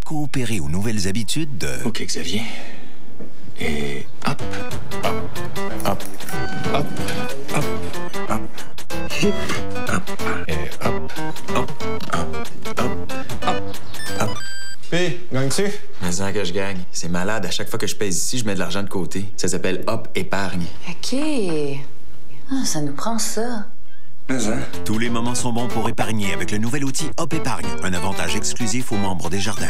Coopérer aux nouvelles habitudes de... OK, Xavier. Et hop, hop, hop, hop, hop, hop, hop, et hop, hop, hop, hop, hop, hop. Hey, gagnes-tu? Mais ça que je gagne. C'est malade. À chaque fois que je pèse ici, je mets de l'argent de côté. Ça s'appelle Hop Épargne. OK. Ah, ça nous prend ça. Mais hein? Tous les moments sont bons pour épargner avec le nouvel outil Hop Épargne, un avantage exclusif aux membres des Jardins.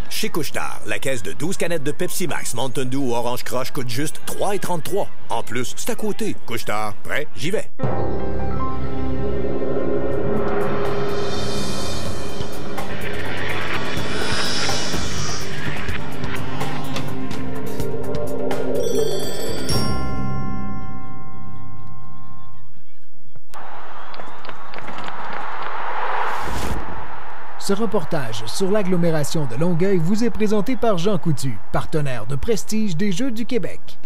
Chez Couche-Tard, la caisse de 12 canettes de Pepsi Max, Mountain Dew ou Orange Crush coûte juste 3,33 $. En plus, c'est à côté. Couche-Tard, prêt? J'y vais. Ce reportage sur l'agglomération de Longueuil vous est présenté par Jean Coutu, partenaire de prestige des Jeux du Québec.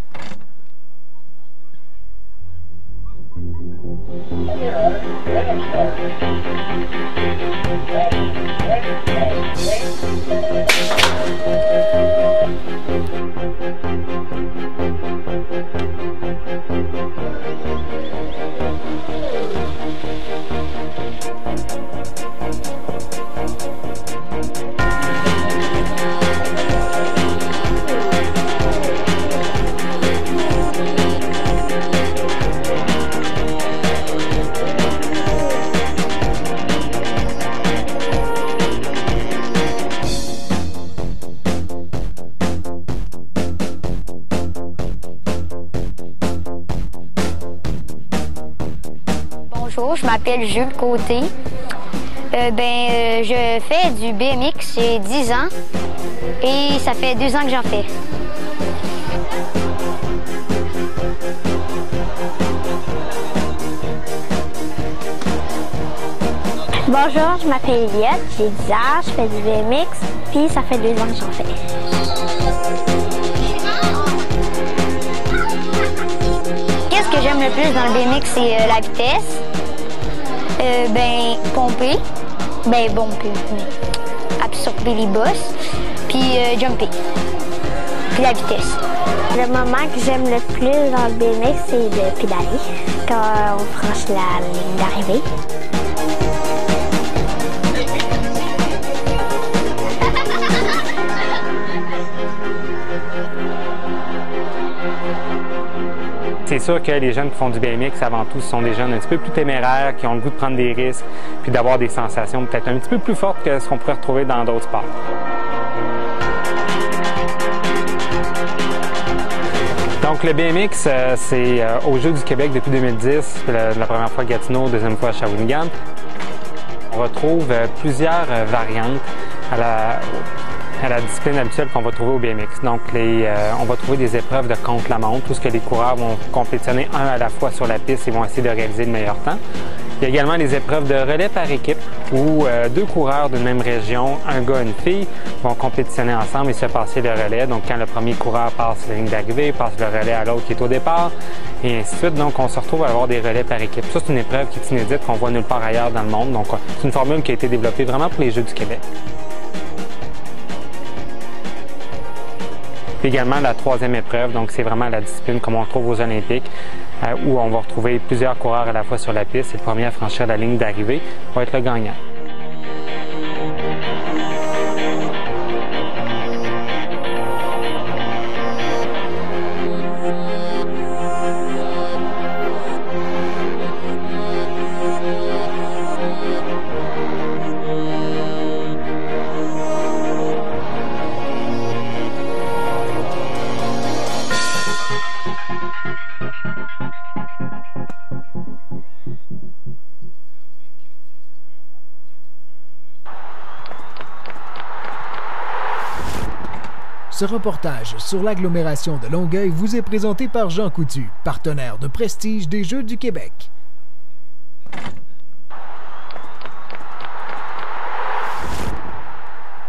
Bonjour, je m'appelle Jules Côté. Je fais du BMX, j'ai 10 ans et ça fait 2 ans que j'en fais. Bonjour, je m'appelle Eliette, j'ai 10 ans, je fais du BMX, puis ça fait 2 ans que j'en fais. Qu'est-ce que j'aime le plus dans le BMX, c'est la vitesse. Pomper. Bomber, absorber les bosses. Puis jumper. Puis la vitesse. Le moment que j'aime le plus dans le BMX, c'est de pédaler quand on franchit la ligne d'arrivée. C'est sûr que les jeunes qui font du BMX, avant tout, ce sont des jeunes un petit peu plus téméraires, qui ont le goût de prendre des risques, puis d'avoir des sensations peut-être un petit peu plus fortes que ce qu'on pourrait retrouver dans d'autres sports. Donc le BMX, c'est aux Jeux du Québec depuis 2010, la première fois à Gatineau, deuxième fois à Shawinigan. On retrouve plusieurs variantes à la discipline habituelle qu'on va trouver au BMX. Donc, on va trouver des épreuves de contre-la-montre, où ce que les coureurs vont compétitionner un à la fois sur la piste et vont essayer de réaliser le meilleur temps. Il y a également les épreuves de relais par équipe, où 2 coureurs d'une même région, un gars et une fille, vont compétitionner ensemble et se passer le relais. Donc, quand le premier coureur passe la ligne d'arrivée, passe le relais à l'autre qui est au départ, et ainsi de suite. Donc, on se retrouve à avoir des relais par équipe. Ça, c'est une épreuve qui est inédite, qu'on voit nulle part ailleurs dans le monde. Donc, c'est une formule qui a été développée vraiment pour les Jeux du Québec. Puis également la 3e épreuve, donc c'est vraiment la discipline comme on retrouve aux Olympiques, où on va retrouver plusieurs coureurs à la fois sur la piste et le premier à franchir la ligne d'arrivée va être le gagnant. Ce reportage sur l'agglomération de Longueuil vous est présenté par Jean Coutu, partenaire de prestige des Jeux du Québec.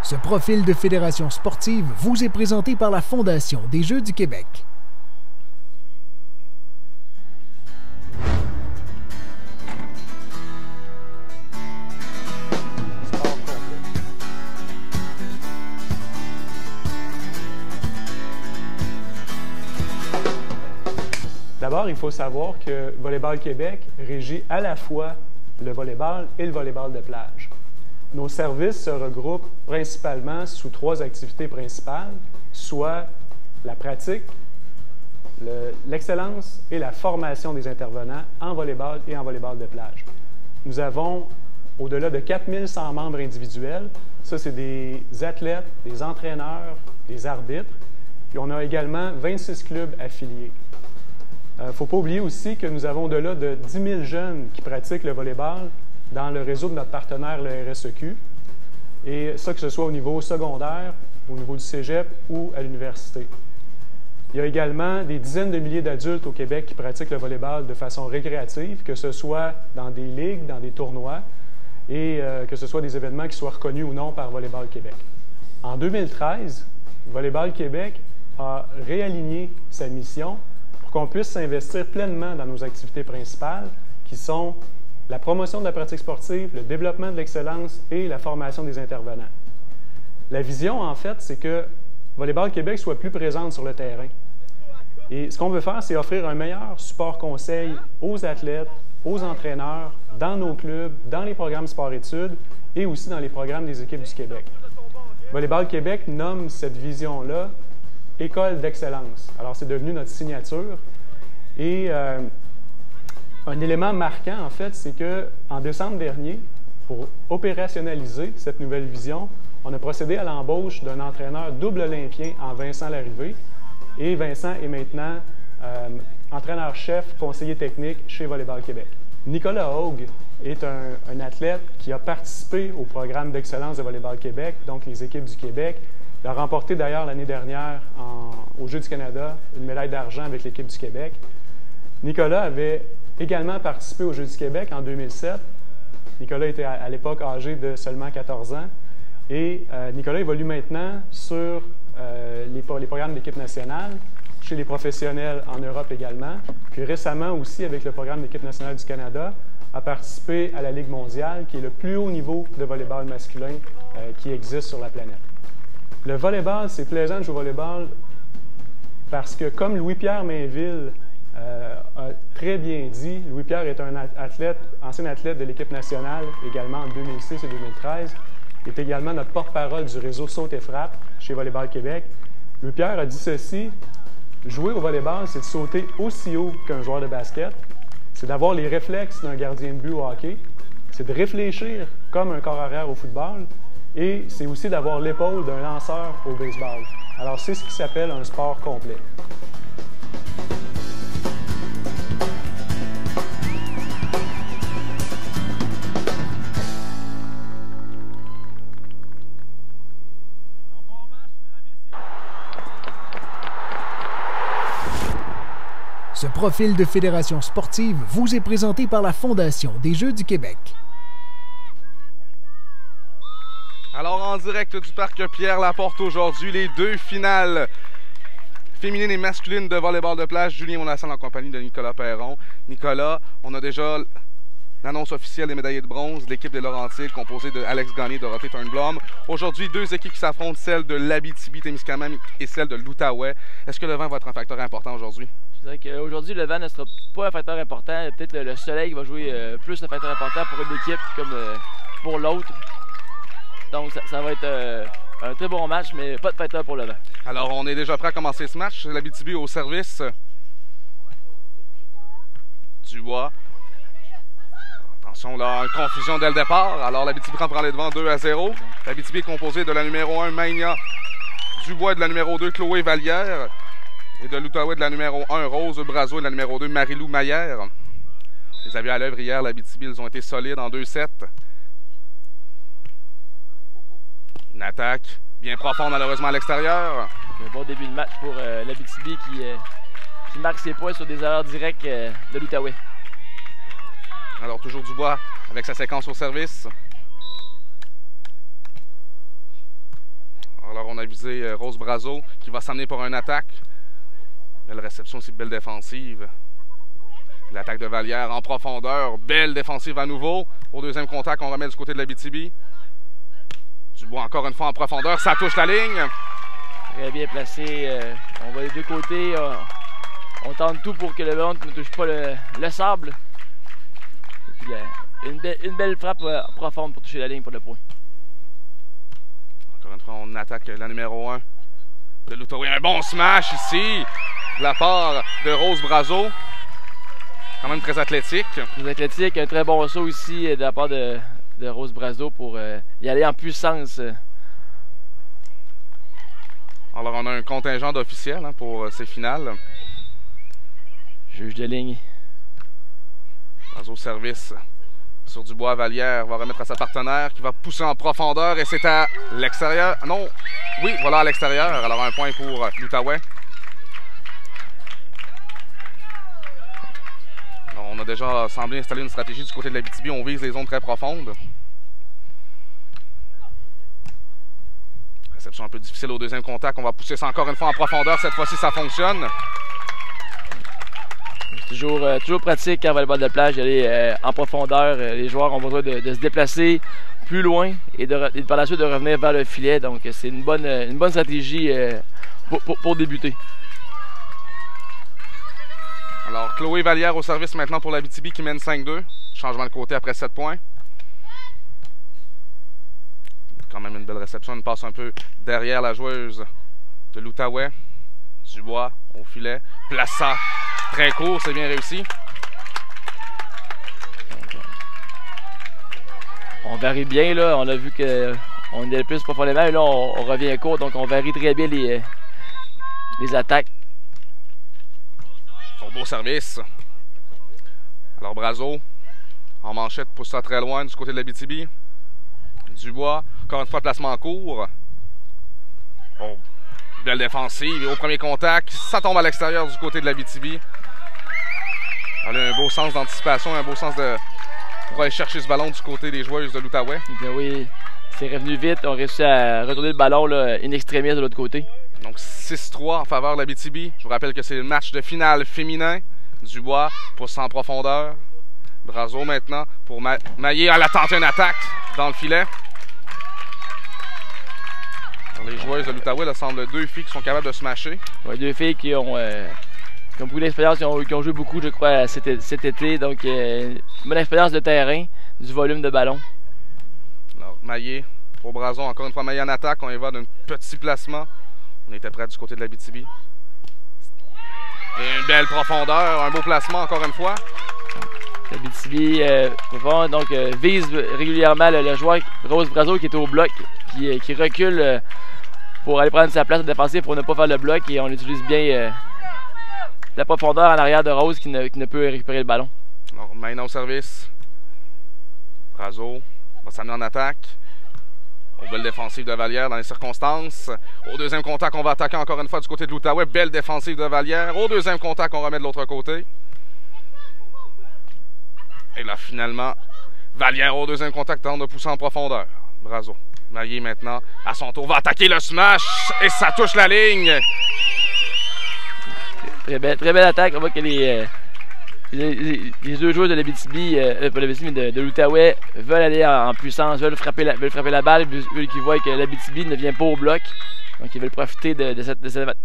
Ce profil de fédération sportive vous est présenté par la Fondation des Jeux du Québec. D'abord, il faut savoir que Volleyball Québec régit à la fois le volleyball et le volleyball de plage. Nos services se regroupent principalement sous 3 activités principales, soit la pratique, l'excellence et la formation des intervenants en volleyball et en volleyball de plage. Nous avons au-delà de 4100 membres individuels. Ça, c'est des athlètes, des entraîneurs, des arbitres. Puis on a également 26 clubs affiliés. Il ne faut pas oublier aussi que nous avons au-delà de 10 000 jeunes qui pratiquent le volleyball dans le réseau de notre partenaire, le RSEQ. Et ça, que ce soit au niveau secondaire, au niveau du cégep ou à l'université. Il y a également des dizaines de milliers d'adultes au Québec qui pratiquent le volleyball de façon récréative, que ce soit dans des ligues, dans des tournois, et que ce soit des événements qui soient reconnus ou non par Volleyball Québec. En 2013, Volleyball Québec a réaligné sa mission pour qu'on puisse s'investir pleinement dans nos activités principales, qui sont la promotion de la pratique sportive, le développement de l'excellence et la formation des intervenants. La vision, en fait, c'est que Volleyball Québec soit plus présente sur le terrain. Et ce qu'on veut faire, c'est offrir un meilleur support conseil aux athlètes, aux entraîneurs, dans nos clubs, dans les programmes sport-études et aussi dans les programmes des équipes du Québec. Volleyball Québec nomme cette vision-là « École d'excellence ». Alors, c'est devenu notre signature. Et un élément marquant, en fait, c'est qu'en décembre dernier, pour opérationnaliser cette nouvelle vision, on a procédé à l'embauche d'un entraîneur double olympien en Vincent Larrivée. Et Vincent est maintenant entraîneur-chef, conseiller technique chez Volleyball Québec. Nicolas Hogue est un athlète qui a participé au programme d'excellence de Volleyball Québec, donc les équipes du Québec. Il a remporté d'ailleurs l'année dernière aux Jeux du Canada une médaille d'argent avec l'équipe du Québec. Nicolas avait également participé aux Jeux du Québec en 2007. Nicolas était à l'époque âgé de seulement 14 ans. Et Nicolas évolue maintenant sur les programmes d'équipe nationale, chez les professionnels en Europe également. Puis récemment aussi, avec le programme d'équipe nationale du Canada, a participé à la Ligue mondiale, qui est le plus haut niveau de volleyball masculin qui existe sur la planète. Le volleyball, c'est plaisant de jouer au volleyball parce que, comme Louis-Pierre Mainville a très bien dit, Louis-Pierre est un ancien athlète de l'équipe nationale également en 2006 et 2013. Il est également notre porte-parole du réseau Saute et Frappe chez Volleyball Québec. Louis-Pierre a dit ceci: jouer au volleyball, c'est de sauter aussi haut qu'un joueur de basket, c'est d'avoir les réflexes d'un gardien de but au hockey, c'est de réfléchir comme un corps arrière au football, et c'est aussi d'avoir l'épaule d'un lanceur au baseball. Alors, c'est ce qui s'appelle un sport complet. Ce profil de fédération sportive vous est présenté par la Fondation des Jeux du Québec. Alors, en direct du parc Pierre-Laporte aujourd'hui, les 2 finales féminines et masculines de volleyball de plage. Julien Monassan en compagnie de Nicolas Perron. Nicolas, on a déjà l'annonce officielle des médaillés de bronze, l'équipe des Laurentides composée de Alex Gagné et Dorothée Turnblom. Aujourd'hui, 2 équipes qui s'affrontent, celle de l'Abitibi-Témiscamingue et celle de l'Outaouais. Est-ce que le vent va être un facteur important aujourd'hui? Je dirais qu'aujourd'hui, le vent ne sera pas un facteur important. Peut-être le soleil va jouer plus un facteur important pour une équipe comme pour l'autre. Donc, ça va être un très bon match, mais pas de facteur pour le vent. Alors, on est déjà prêt à commencer ce match. L'Abitibi au service. Dubois. Attention, là, une confusion dès le départ. Alors, l'Abitibi prend les devants 2-0. L'Abitibi est composée de la numéro 1, Magna Dubois, et de la numéro 2, Chloé Vallière. Et de l'Outaouais de la numéro 1, Rose Brazo, et de la numéro 2, Marie-Lou Maillère. Les a vus à l'œuvre hier, l'Abitibi, ils ont été solides en 2-7. Une attaque bien profonde, malheureusement, à l'extérieur. Un bon début de match pour l'Abitibi qui marque ses points sur des erreurs directes de l'Outaouais. Alors toujours Dubois avec sa séquence au service. Alors on a visé Rose Brazo qui va s'amener pour une attaque. Belle réception aussi, belle défensive. L'attaque de Vallière en profondeur. Belle défensive à nouveau. Au deuxième contact, on remet du côté de l'Abitibi. Dubois encore une fois en profondeur. Ça touche la ligne. Très bien placé. On va des deux côtés. On tente tout pour que le ballon ne touche pas le sable. Et puis une belle frappe profonde pour toucher la ligne pour le point. Encore une fois, on attaque la numéro 1 de l'Outaouais. Un bon smash ici de la part de Rose Brazo. Quand même très athlétique. Très athlétique. Un très bon saut ici de la part de Rose Brazo pour y aller en puissance. Alors on a un contingent d'officiels pour ces finales. Juge de ligne. Brazo service sur Dubois. Vallière va remettre à sa partenaire qui va pousser en profondeur et c'est à l'extérieur. Non, oui, voilà à l'extérieur. Alors un point pour l'Outaouais. On a déjà semblé installer une stratégie du côté de l'Abitibi. On vise les zones très profondes. Réception un peu difficile au deuxième contact. On va pousser ça encore une fois en profondeur. Cette fois-ci, ça fonctionne. C'est toujours pratique en volleyball de plage d'aller en profondeur. Les joueurs ont besoin de se déplacer plus loin et par la suite de revenir vers le filet. Donc, c'est une bonne stratégie pour débuter. Alors, Chloé Vallière au service maintenant pour l'Abitibi qui mène 5-2. Changement de côté après 7 points. Quand même une belle réception. Une passe un peu derrière la joueuse de l'Outaouais. Dubois au filet. Place ça très court, c'est bien réussi. On varie bien, là. On a vu qu'on est plus profondément. Et là, on revient court. Donc, on varie très bien les attaques. Beau service. Alors Brazo en manchette pousse ça très loin du côté de l'Abitibi. Dubois, encore une fois placement en cours. Oh, belle défensive et au premier contact, ça tombe à l'extérieur du côté de l'Abitibi. Elle a un beau sens d'anticipation, un beau sens pour aller chercher ce ballon du côté des joueuses de l'Outaouais. Oui, c'est revenu vite, on a réussi à retourner le ballon là, in extremis de l'autre côté. Donc 6-3 en faveur de l'Abitibi. Je vous rappelle que c'est le match de finale féminin. Dubois pousse en profondeur. Brazo maintenant pour Maillé. Elle a tenté une attaque dans le filet. Alors, les joueuses de l'Outaouais, il semble deux filles qui sont capables de se matcher. Oui, deux filles qui ont beaucoup d'expérience, qui ont joué beaucoup, je crois, cet été. Donc, une bonne expérience de terrain, du volume de ballon. Alors, Maillé pour Brazo. Encore une fois, Maillé en attaque. On y va d'un petit placement. On était prêt du côté de l'Abitibi. Et une belle profondeur, un beau placement encore une fois. L'Abitibi vise régulièrement le joueur Rose Brazo qui est au bloc, qui recule pour aller prendre sa place défensive pour ne pas faire le bloc. Et on utilise bien la profondeur en arrière de Rose qui ne peut récupérer le ballon. Alors maintenant au service. Brazo va s'amener en attaque. Belle défensive de Vallière dans les circonstances. Au deuxième contact, on va attaquer encore une fois du côté de l'Outaouais. Belle défensive de Vallière. Au deuxième contact, on remet de l'autre côté. Et là, finalement, Vallière au deuxième contact tente de pousser en profondeur. Brazo. Maillé maintenant, à son tour, va attaquer le smash. Et ça touche la ligne. Très belle attaque. On voit que les deux joueurs de l'Abitibi, de l'Outaouais veulent aller en puissance, veulent frapper la balle, veulent qu'ils voient que l'Abitibi ne vient pas au bloc. Donc ils veulent profiter de cet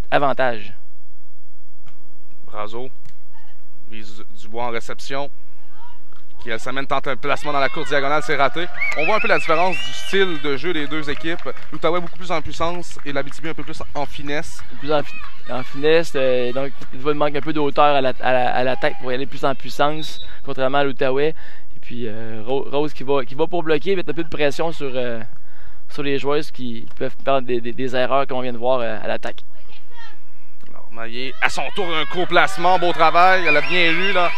avantage. Brazo vise Dubois en réception. Qui elle s'amène, tente un placement dans la courte diagonale, c'est raté. On voit un peu la différence du style de jeu des deux équipes. L'Outaouais beaucoup plus en puissance et l'Abitibi un peu plus en finesse. Plus en finesse, donc il manque un peu de hauteur à l'attaque pour y aller plus en puissance, contrairement à l'Outaouais. Et puis Rose qui va pour bloquer, mettre un peu de pression sur les joueuses qui peuvent faire des erreurs qu'on vient de voir à l'attaque. Alors Maillé, à son tour, un gros placement, beau travail, elle a bien lu là,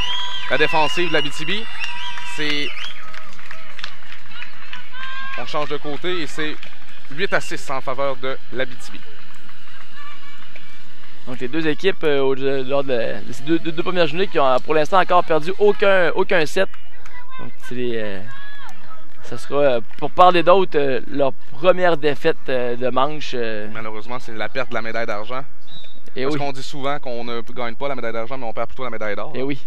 la défensive de l'Abitibi. On change de côté et c'est 8-6 en faveur de l'Abitibi. Donc les deux équipes lors de ces deux premières journées qui ont pour l'instant encore perdu aucun set. Donc ça sera pour parler d'autres leur première défaite de manche. Malheureusement, c'est la perte de la médaille d'argent. Parce qu'on dit souvent qu'on ne gagne pas la médaille d'argent, mais on perd plutôt la médaille d'or. Et oui.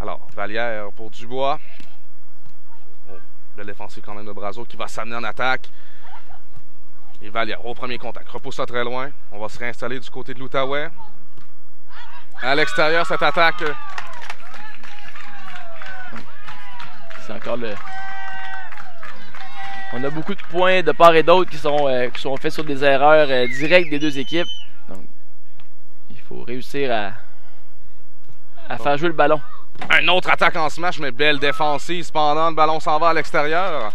Alors, Vallière pour Dubois. Oh, le défensif quand même de Brazo qui va s'amener en attaque. Et Vallière au premier contact. Repousse ça très loin. On va se réinstaller du côté de l'Outaouais. À l'extérieur, cette attaque. C'est encore le... On a beaucoup de points de part et d'autre qui sont faits sur des erreurs directes des deux équipes. Donc, il faut réussir à faire jouer le ballon. Un autre attaque en smash, mais belle défensive. Cependant, le ballon s'en va à l'extérieur.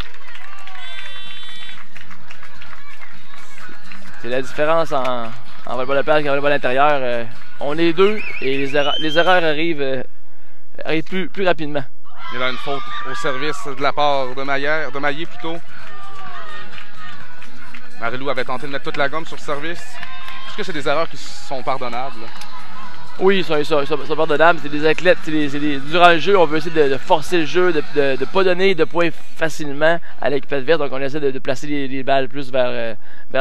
C'est la différence en volleyball de plage et en volleyball intérieur. On est deux et les erreurs arrivent plus rapidement. Il y a une faute au service de la part de Maillé plutôt. Marie-Lou avait tenté de mettre toute la gomme sur le service. Est-ce que c'est des erreurs qui sont pardonnables? Oui, ils sont pardonnables. C'est des athlètes. Durant le jeu, on veut essayer de forcer le jeu, de ne pas donner de points facilement à l'équipe adverse. Donc on essaie de placer les balles plus vers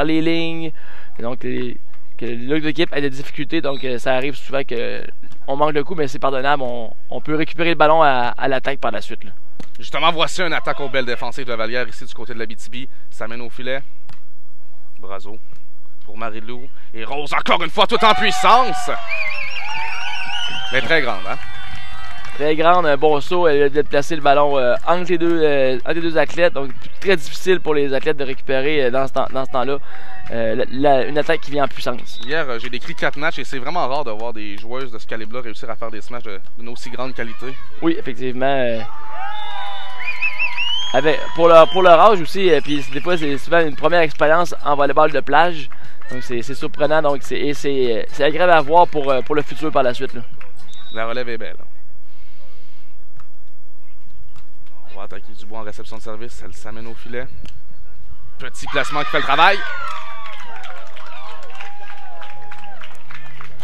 les lignes. Et donc que l'autre équipe ait des difficultés. Donc ça arrive souvent qu'on manque de coup, mais c'est pardonnable. On peut récupérer le ballon à l'attaque par la suite. Là. Justement, voici une attaque aux belles défensives de Vallière ici du côté de l'Abitibi. Ça mène au filet. Brazo pour Marie-Lou. Et Rose encore une fois tout en puissance. Mais très grande, hein? Très grande, un bon saut. Elle a déplacé le ballon entre les deux athlètes. Donc très difficile pour les athlètes de récupérer dans ce temps-là. Une attaque qui vient en puissance. Hier, j'ai décrit 4 matchs et c'est vraiment rare de voir des joueuses de ce calibre-là réussir à faire des smash d'une aussi grande qualité. Oui, effectivement. Pour leur âge aussi, puis des fois c'est souvent une première expérience en volleyball de plage. Donc c'est surprenant, donc c'est agréable à voir pour le futur par la suite. Là. La relève est belle. On va attaquer Dubois en réception de service, elle s'amène au filet. Petit placement qui fait le travail.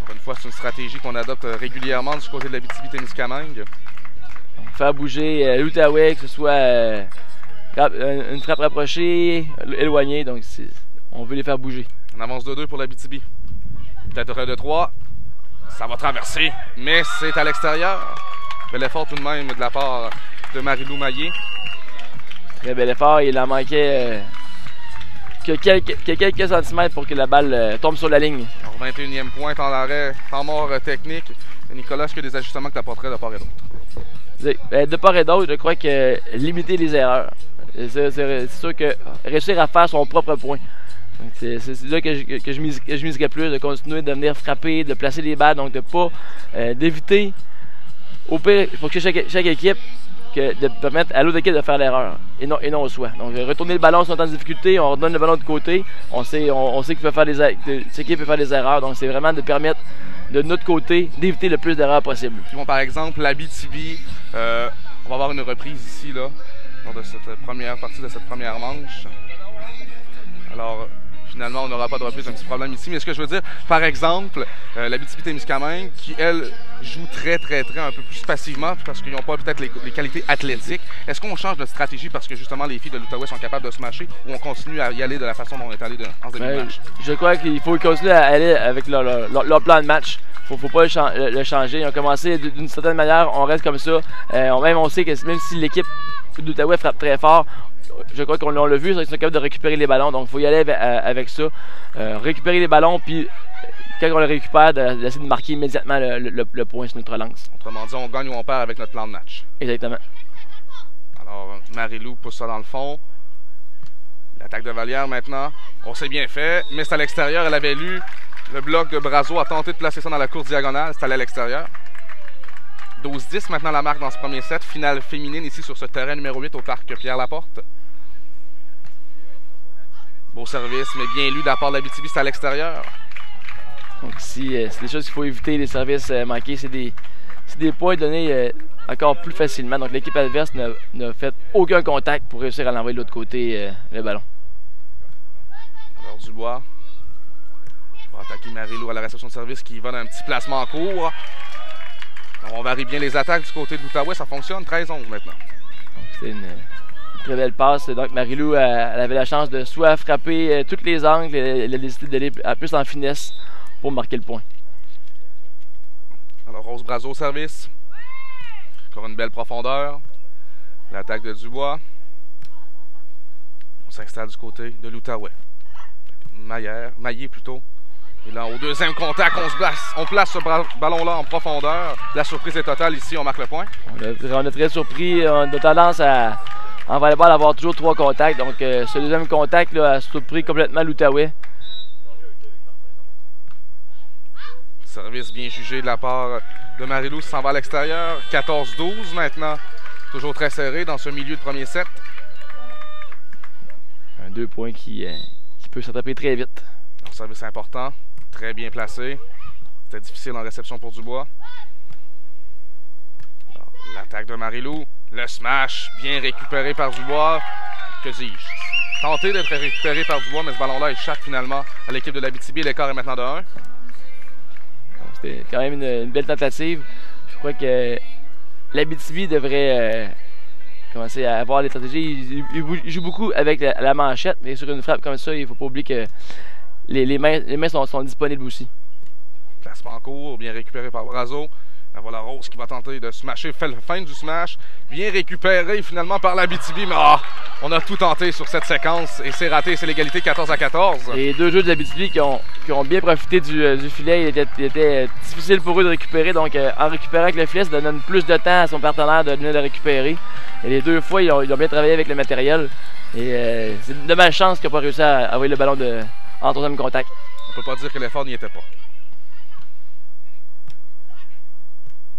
Encore une fois, c'est une stratégie qu'on adopte régulièrement du côté de l'Abitibi-Témiscamingue. Faire bouger l'Outaouais, que ce soit une frappe rapprochée, éloignée, donc on veut les faire bouger. On avance 2-2 pour l'Abitibi. Peut-être de 3. Ça va traverser, mais c'est à l'extérieur. Bel effort tout de même de la part de Marie-Lou Maillé. Très bel effort, il en manquait que quelques centimètres pour que la balle tombe sur la ligne. Alors, 21e point, temps d'arrêt, temps mort technique. Nicolas, est-ce qu'il y a des ajustements que tu apporterais de part et d'autre? De part et d'autre, je crois que limiter les erreurs. C'est sûr que réussir à faire son propre point. C'est là que je miserais plus, de continuer de venir frapper, de placer les balles, donc de pas d'éviter. Au pire, il faut que chaque équipe de permettre à l'autre équipe de faire l'erreur et non au soi. Donc retourner le ballon si on est en difficulté, on redonne le ballon de côté, on sait qu'il peut faire cette équipe peut faire des erreurs, donc c'est vraiment de permettre de notre côté d'éviter le plus d'erreurs possible. Bon, par exemple, l'Abitibi, on va avoir une reprise ici là, lors de cette première partie de cette première manche. Alors finalement, on n'aura pas de reprise, un petit problème ici. Mais ce que je veux dire, par exemple, l'Abitibi-Témiscamingue, qui, elle, joue très un peu plus passivement, parce qu'ils n'ont pas peut-être les qualités athlétiques. Est-ce qu'on change de stratégie parce que, justement, les filles de l'Outaouais sont capables de se matcher, ou on continue à y aller de la façon dont on est allé en début de match? Je crois qu'il faut continuer à aller avec leur plan de match. Faut pas le changer. Ils ont commencé d'une certaine manière, on reste comme ça. On sait que même si l'équipe d'Outaouais frappe très fort, je crois qu'on l'a vu, ils sont capables de récupérer les ballons, donc il faut y aller avec ça. Récupérer les ballons, puis quand on les récupère, d'essayer de marquer immédiatement le point sur notre lance. Autrement dit, on gagne ou on perd avec notre plan de match. Exactement. Alors, Marie-Lou pousse ça dans le fond. L'attaque de Vallière maintenant. On s'est bien fait, mais c'est à l'extérieur. Elle avait lu le bloc de Brazo, a tenté de placer ça dans la course diagonale. C'est allé à l'extérieur. 12-10 maintenant la marque dans ce premier set. Finale féminine ici sur ce terrain numéro 8 au parc Pierre-Laporte. Beau service, mais bien lu de la part de l'Abitibi, c'est à l'extérieur. Donc ici, c'est des choses qu'il faut éviter, les services manqués. C'est des points donnés encore plus facilement. Donc l'équipe adverse n'a fait aucun contact pour réussir à l'envoyer de l'autre côté le ballon. Alors Dubois. On va attaquer Marie-Lou à la réception de service qui va dans un petit placement en cours. On varie bien les attaques du côté de l'Outaouais. Ça fonctionne. 13-11 maintenant. C'était une très belle passe. Donc Marie-Lou, elle avait la chance de soit frapper tous les angles. Elle a décidé d'aller plus en finesse pour marquer le point. Alors Rose Brazo au service. Encore une belle profondeur. L'attaque de Dubois. On s'installe du côté de l'Outaouais. Maillé plutôt. Et là, au deuxième contact, on place ce ballon-là en profondeur. La surprise est totale ici, on marque le point. On est très surpris. On a tendance en volleyball à avoir toujours 3 contacts. Donc, ce deuxième contact là, a surpris complètement l'Outaouais. Service bien jugé de la part de Marie-Lou qui s'en va à l'extérieur. 14-12 maintenant. Toujours très serré dans ce milieu de premier set. Un 2 points qui peut s'attraper très vite. Un service important. Très bien placé. C'était difficile en réception pour Dubois. L'attaque de Marie-Lou. Le smash bien récupéré par Dubois. Que dis-je? Tenté d'être récupéré par Dubois, mais ce ballon-là échappe finalement à l'équipe de l'Abitibi. L'écart est maintenant de 1. C'était quand même une belle tentative. Je crois que l'Abitibi devrait commencer à avoir des stratégies. Il joue beaucoup avec la manchette, mais sur une frappe comme ça, il ne faut pas oublier que les mains sont disponibles aussi. Placement en cours, bien récupéré par Brazo. La voilà Rose qui va tenter de smasher, fait le fin du smash. Bien récupéré finalement par l'Abitibi, mais on a tout tenté sur cette séquence et c'est raté, c'est l'égalité 14-14. Les deux jeux de l'Abitibi qui ont bien profité du filet, il était difficile pour eux de récupérer, donc en récupérant avec le filet, ça donne plus de temps à son partenaire de venir le récupérer. Et les deux fois, ils ont bien travaillé avec le matériel. Et c'est de malchance qu'ils n'ont pas réussi à envoyer le ballon en troisième contact. On ne peut pas dire que l'effort n'y était pas.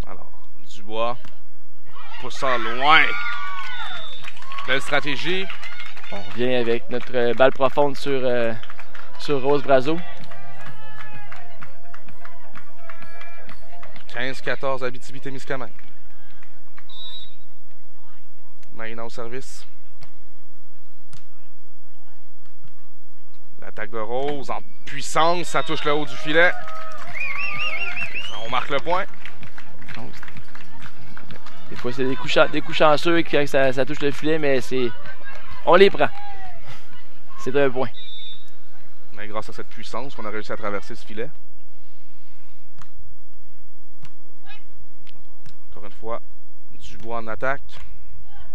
Alors, Dubois pousse ça loin. Belle stratégie. On revient avec notre balle profonde sur Rose Brazo. 15-14 Abitibi-Témiscamingue. Maïna au service. L'attaque de Rose en puissance, ça touche le haut du filet. On marque le point. Des fois, c'est des coups chanceux quand ça touche le filet, mais on les prend. C'est un point. Mais grâce à cette puissance, on a réussi à traverser ce filet. Encore une fois, Dubois en attaque.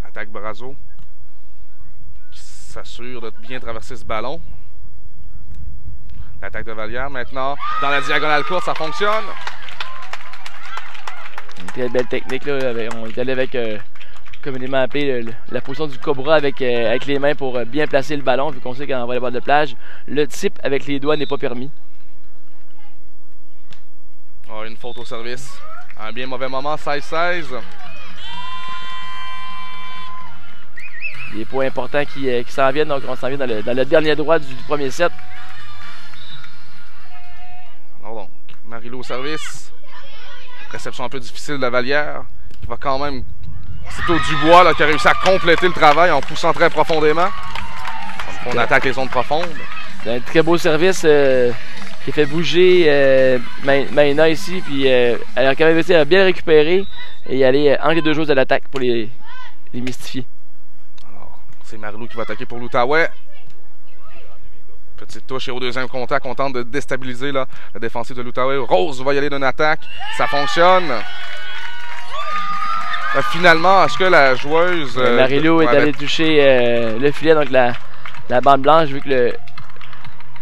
Attaque Brazo. Qui s'assure de bien traverser ce ballon. L'attaque de Vallière maintenant. Dans la diagonale courte, ça fonctionne. Une très belle technique, là. On est allé avec, communément appelé, la position du cobra avec les mains pour bien placer le ballon, vu qu'on sait qu'en volleyball de plage, le type avec les doigts n'est pas permis. Oh, une faute au service. Un bien mauvais moment, 16-16. Des points importants qui s'en viennent, donc on s'en vient dans le dernier droit du premier set. Alors donc, Marie-Lou au service. Réception un peu difficile de la Vallière. Qui va quand même. C'est au Dubois là, qui a réussi à compléter le travail en poussant très profondément. On attaque les zones profondes. C'est un très beau service qui a fait bouger Maïna ici. Puis elle a quand même réussi à bien récupérer et aller entre les deux joueurs de l'attaque pour les mystifier. Alors, c'est Marie-Lou qui va attaquer pour l'Outaouais. Petite touche et au deuxième contact, on tente de déstabiliser là, la défensive de l'Outaouais. Rose va y aller d'une attaque. Ça fonctionne. Finalement, est-ce que la joueuse... Marie-Lou est allée toucher le filet, donc la bande blanche, vu que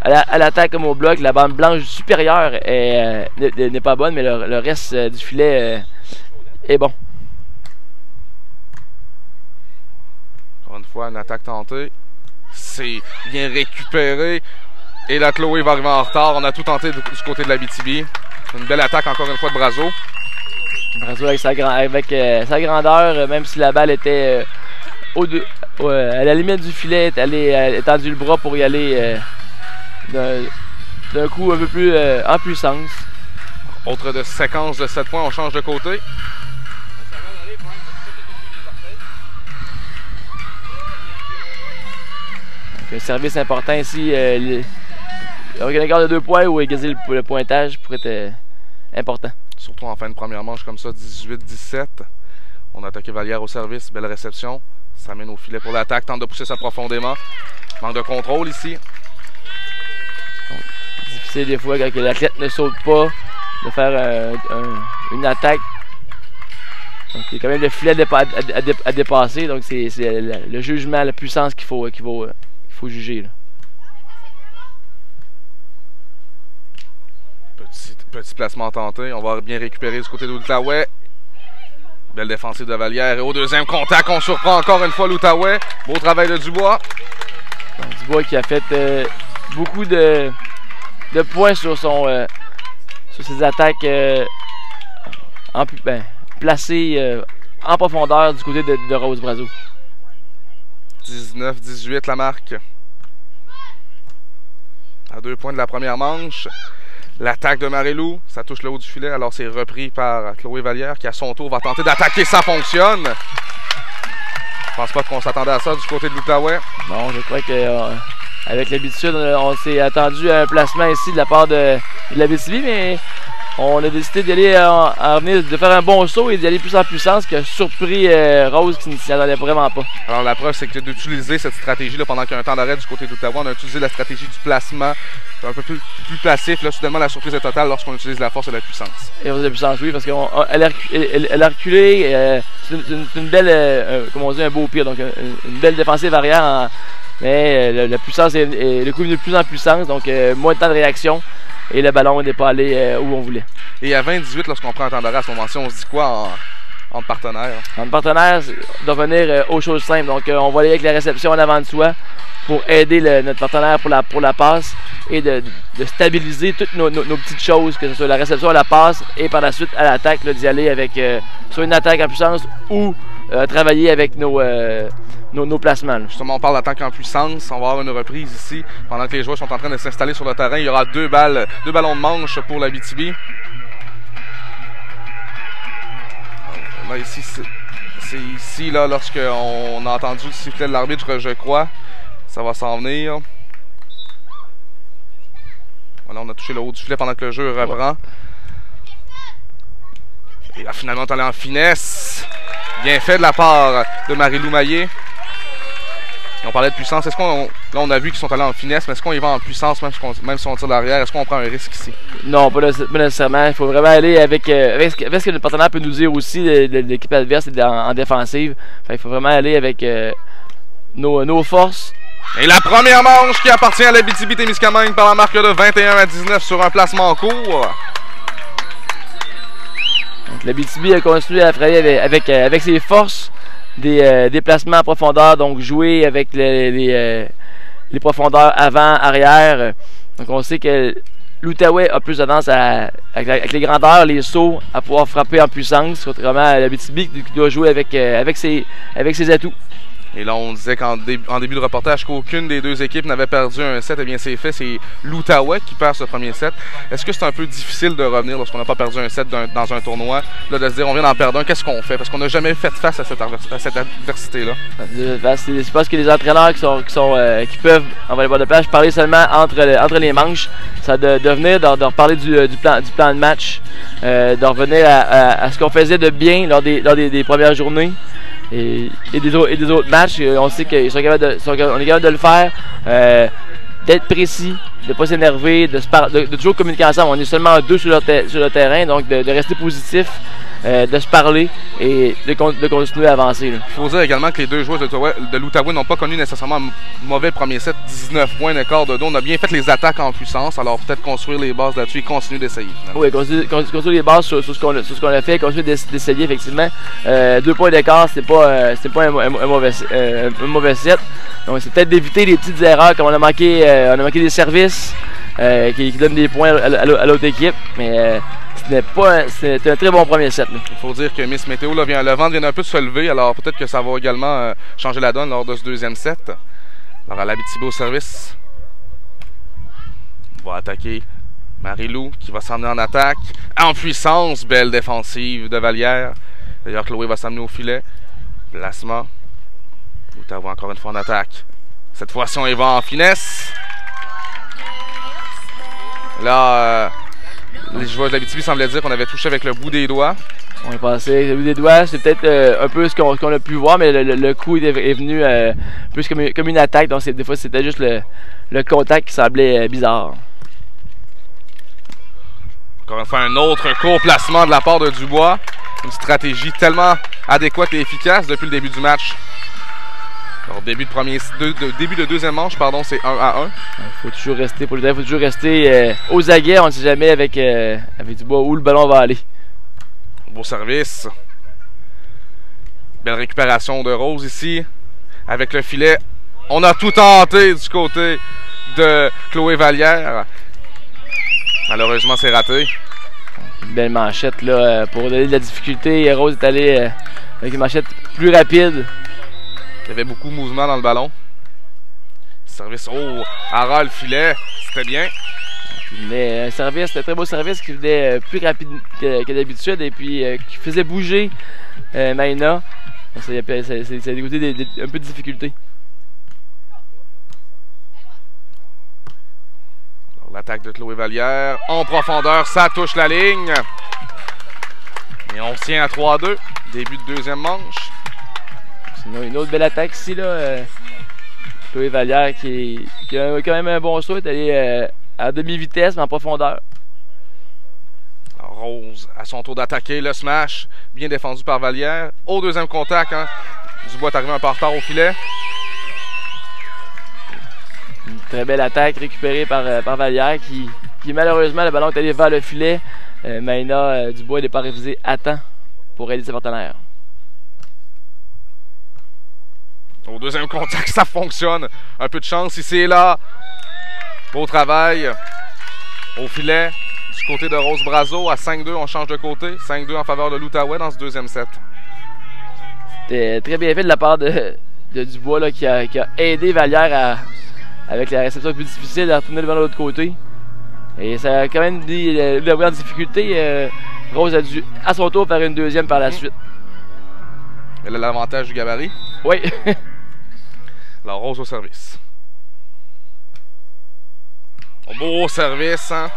à l'attaque comme au bloc, la bande blanche supérieure n'est pas bonne, mais le reste du filet est bon. Encore une fois, une attaque tentée. C'est bien récupéré. Et là, Chloé va arriver en retard. On a tout tenté du côté de l'Abitibi. Une belle attaque encore une fois de Brazo. Brazo avec sa grandeur, même si la balle était à la limite du filet, elle a étendu le bras pour y aller d'un coup un peu plus en puissance. Autre de séquence de 7 points, on change de côté. Un service important ici. avec un écart de 2 points ou égaliser le pointage pourrait être important. Surtout en fin de première manche comme ça, 18-17. On a attaqué Vallière au service, belle réception. Ça mène au filet pour l'attaque, tente de pousser ça profondément. Manque de contrôle ici. Donc, difficile des fois quand l'athlète ne saute pas de faire une attaque. Donc il y a quand même le filet à dépasser. Donc c'est le jugement, la puissance qu'il faut juger. Là. Petit placement tenté. On va bien récupérer du côté de l'Outaouais. Belle défensive de Vallière. Et au deuxième contact, on surprend encore une fois l'Outaouais. Beau travail de Dubois. Donc, Dubois qui a fait beaucoup de points sur ses attaques placées en profondeur du côté de Rose Brazo. 19-18 la marque. À 2 points de la première manche. L'attaque de Marilou, ça touche le haut du filet, alors c'est repris par Chloé Vallière qui à son tour va tenter d'attaquer, ça fonctionne. Je pense pas qu'on s'attendait à ça du côté de l'Outaouais. Non, je crois que avec l'habitude, on s'est attendu à un placement ici de la part de l'Abitibi, mais on a décidé d'aller de faire un bon saut et d'y aller plus en puissance, qui a surpris Rose qui ne s'y attendait vraiment pas. Alors la preuve, c'est que d'utiliser cette stratégie-là pendant qu'il y a un temps d'arrêt du côté de l'Outaouais, on a utilisé la stratégie du placement un peu plus passif. Là, soudainement, la surprise est totale lorsqu'on utilise la force et la puissance. Et la puissance, oui, parce qu'elle a reculé. C'est une belle, comme on dit, un beau pire. Donc, une belle défensive arrière. Mais la puissance est le coup de plus en puissance. Donc, moins de temps de réaction. Et le ballon n'est pas allé où on voulait. Et à 20-18, lorsqu'on prend un temps d'arrêt à ce moment-ci, on se dit quoi entre partenaires? Entre partenaires, doit venir aux choses simples. Donc, on va aller avec la réception en avant de soi pour aider notre partenaire pour la passe et de stabiliser toutes nos petites choses, que ce soit la réception à la passe et par la suite à l'attaque, d'y aller avec soit une attaque en puissance ou travailler avec nos placements. Là. Justement, on parle d'attaque en puissance. On va avoir une reprise ici. Pendant que les joueurs sont en train de s'installer sur le terrain, il y aura deux ballons de manche pour l'Abitibi. Là, ici, c'est ici, là, lorsqu'on a entendu le sifflet de l'arbitre, je crois. Ça va s'en venir. Voilà, on a touché le haut du filet pendant que le jeu reprend. Et là, finalement, on est allé en finesse. Bien fait de la part de Marilou Maillet. On parlait de puissance. Est-ce qu'on... Là, on a vu qu'ils sont allés en finesse, mais est-ce qu'on y va en puissance, même si on tire l'arrière? Est-ce qu'on prend un risque ici? Non, pas nécessairement. Il faut vraiment aller avec ce que le partenaire peut nous dire aussi de l'équipe adverse en défensive. Enfin, il faut vraiment aller avec nos forces. Et la première manche qui appartient à l'Abitibi-Témiscamingue par la marque de 21-19 sur un placement en cours. L'Abitibi a continué à travailler avec ses forces, des placements en profondeur, donc jouer avec les profondeurs avant, arrière. Donc on sait que l'Outaouais a plus tendance avec les grandeurs, les sauts, à pouvoir frapper en puissance, contrairement à l'Abitibi qui doit jouer avec ses atouts. Et là, on disait qu'en début de reportage qu'aucune des deux équipes n'avait perdu un set. Eh bien, c'est fait. C'est l'Outaouais qui perd ce premier set. Est-ce que c'est un peu difficile de revenir lorsqu'on n'a pas perdu un set dans un tournoi? Là, de se dire, on vient d'en perdre un, qu'est-ce qu'on fait? Parce qu'on n'a jamais fait face à cette adversité-là. C'est parce que les entraîneurs qui peuvent, en volleyball de plage, parler seulement entre les manches. Ça de venir, de reparler du plan de match, de revenir à ce qu'on faisait de bien lors des premières journées. Et des autres matchs, on sait qu'on est capable de le faire, d'être précis, de ne pas s'énerver, de toujours communiquer ensemble. On est seulement deux sur le terrain, donc de rester positif, de se parler et de continuer à avancer. Il faut dire également que les deux joueurs de l'Outaouais n'ont pas connu nécessairement un mauvais premier set, 19 points d'écart de dos. On a bien fait les attaques en puissance, alors peut-être construire les bases là-dessus et continuer d'essayer. Oui, construire les bases sur ce qu'on a fait, continuer d'essayer effectivement. 2 points d'écart, c'est pas un mauvais set. Donc c'est peut-être d'éviter les petites erreurs comme on a manqué des services qui donnent des points à l'autre équipe, mais c'est un très bon premier set. Il faut dire que Miss Météo, le vent vient un peu de se lever, alors peut-être que ça va également changer la donne lors de ce deuxième set. Alors à l'Abitibi au service. On va attaquer Marilou qui va s'emmener en attaque. En puissance, belle défensive de Vallière. D'ailleurs, Chloé va s'amener au filet. Placement. L'Outaouais encore une fois en attaque. Cette fois-ci, on y va en finesse. Là, les joueurs de l'Abitibi semblaient dire qu'on avait touché avec le bout des doigts. On est passé avec le bout des doigts, c'est peut-être un peu ce qu'on a pu voir, mais le coup est venu plus comme une attaque, donc des fois c'était juste le contact qui semblait bizarre. Encore une fois, un autre court placement de la part de Dubois. Une stratégie tellement adéquate et efficace depuis le début du match. Alors, début de deuxième manche, pardon, c'est 1-1. Il faut toujours rester, pour le terrain, il faut toujours rester aux aguets. On ne sait jamais avec Dubois où le ballon va aller. Beau service. Belle récupération de Rose ici. Avec le filet. On a tout tenté du côté de Chloé Vallière. Malheureusement, c'est raté. Une belle manchette là, pour donner de la difficulté. Rose est allée avec une manchette plus rapide. Il y avait beaucoup de mouvement dans le ballon. Service, oh, Ara le filet, c'était bien. Mais un service, un très beau service qui venait plus rapide que d'habitude et puis qui faisait bouger Maïna. Ça a dégoûté un peu de difficulté. L'attaque de Chloé Vallière en profondeur, ça touche la ligne. Et on tient à 3-2. Début de deuxième manche. Sinon, une autre belle attaque ici, là. Chloé Vallière qui a quand même un bon saut, est allée à demi-vitesse, mais en profondeur. Alors, Rose, à son tour d'attaquer le smash. Bien défendu par Vallière. Au deuxième contact, hein. Dubois est arrivé un peu en retard au filet. Une très belle attaque récupérée par Vallière qui malheureusement, le ballon est allé vers le filet. Maïna Dubois n'est pas révisé à temps pour aider ses partenaires. Au deuxième contact, ça fonctionne. Un peu de chance ici et là. Beau travail. Au filet, du côté de Rose Brazo. À 5-2, on change de côté. 5-2 en faveur de l'Outaouais dans ce deuxième set. C'était très bien fait de la part de Dubois là, qui a aidé Vallière avec la réception plus difficile à retourner le ballon de l'autre côté. Et ça a quand même mis la grande difficulté. Rose a dû à son tour faire une deuxième par la suite. Elle a l'avantage du gabarit. Oui. Alors Rose au service. Beau service, hein?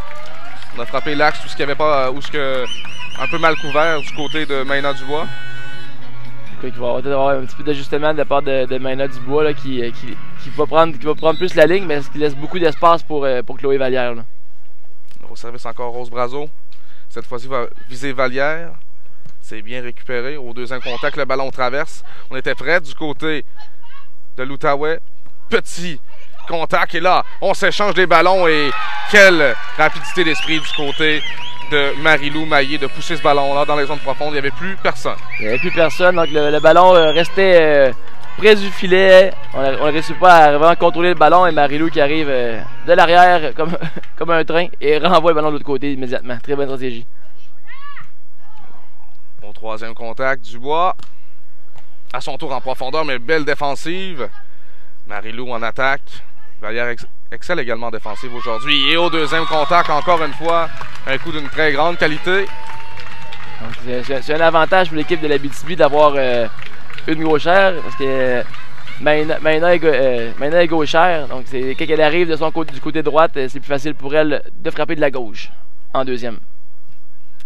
On a frappé l'axe, tout ce qu'il n'y avait pas, un peu mal couvert du côté de Maïna Dubois. Il va avoir un petit peu d'ajustement de la part de Maïna Dubois là, qui va prendre plus la ligne, mais qui laisse beaucoup d'espace pour Chloé Vallière. Là. Au service encore Rose Brazo. Cette fois-ci va viser Vallière. C'est bien récupéré. Au deuxième contact, le ballon traverse. On était prêt du côté de l'Outaouais. Petit contact. Et là, on s'échange des ballons. Et quelle rapidité d'esprit du côté de Marie-Lou Maillé de pousser ce ballon-là dans les zones profondes. Il n'y avait plus personne. Il n'y avait plus personne. Donc le ballon restait près du filet. On ne réussit pas à vraiment contrôler le ballon. Et Marie-Lou qui arrive de l'arrière comme un train et renvoie le ballon de l'autre côté immédiatement. Très bonne stratégie. Au troisième contact, Dubois. À son tour en profondeur, mais belle défensive. Marie-Lou en attaque. Vallière excelle également en défensive aujourd'hui. Et au deuxième contact, encore une fois, un coup d'une très grande qualité. C'est un avantage pour l'équipe de l'Abitibi d'avoir une gauchère, parce que Maïna est gauchère. Donc quand elle arrive de son côté, du côté droite, c'est plus facile pour elle de frapper de la gauche en deuxième.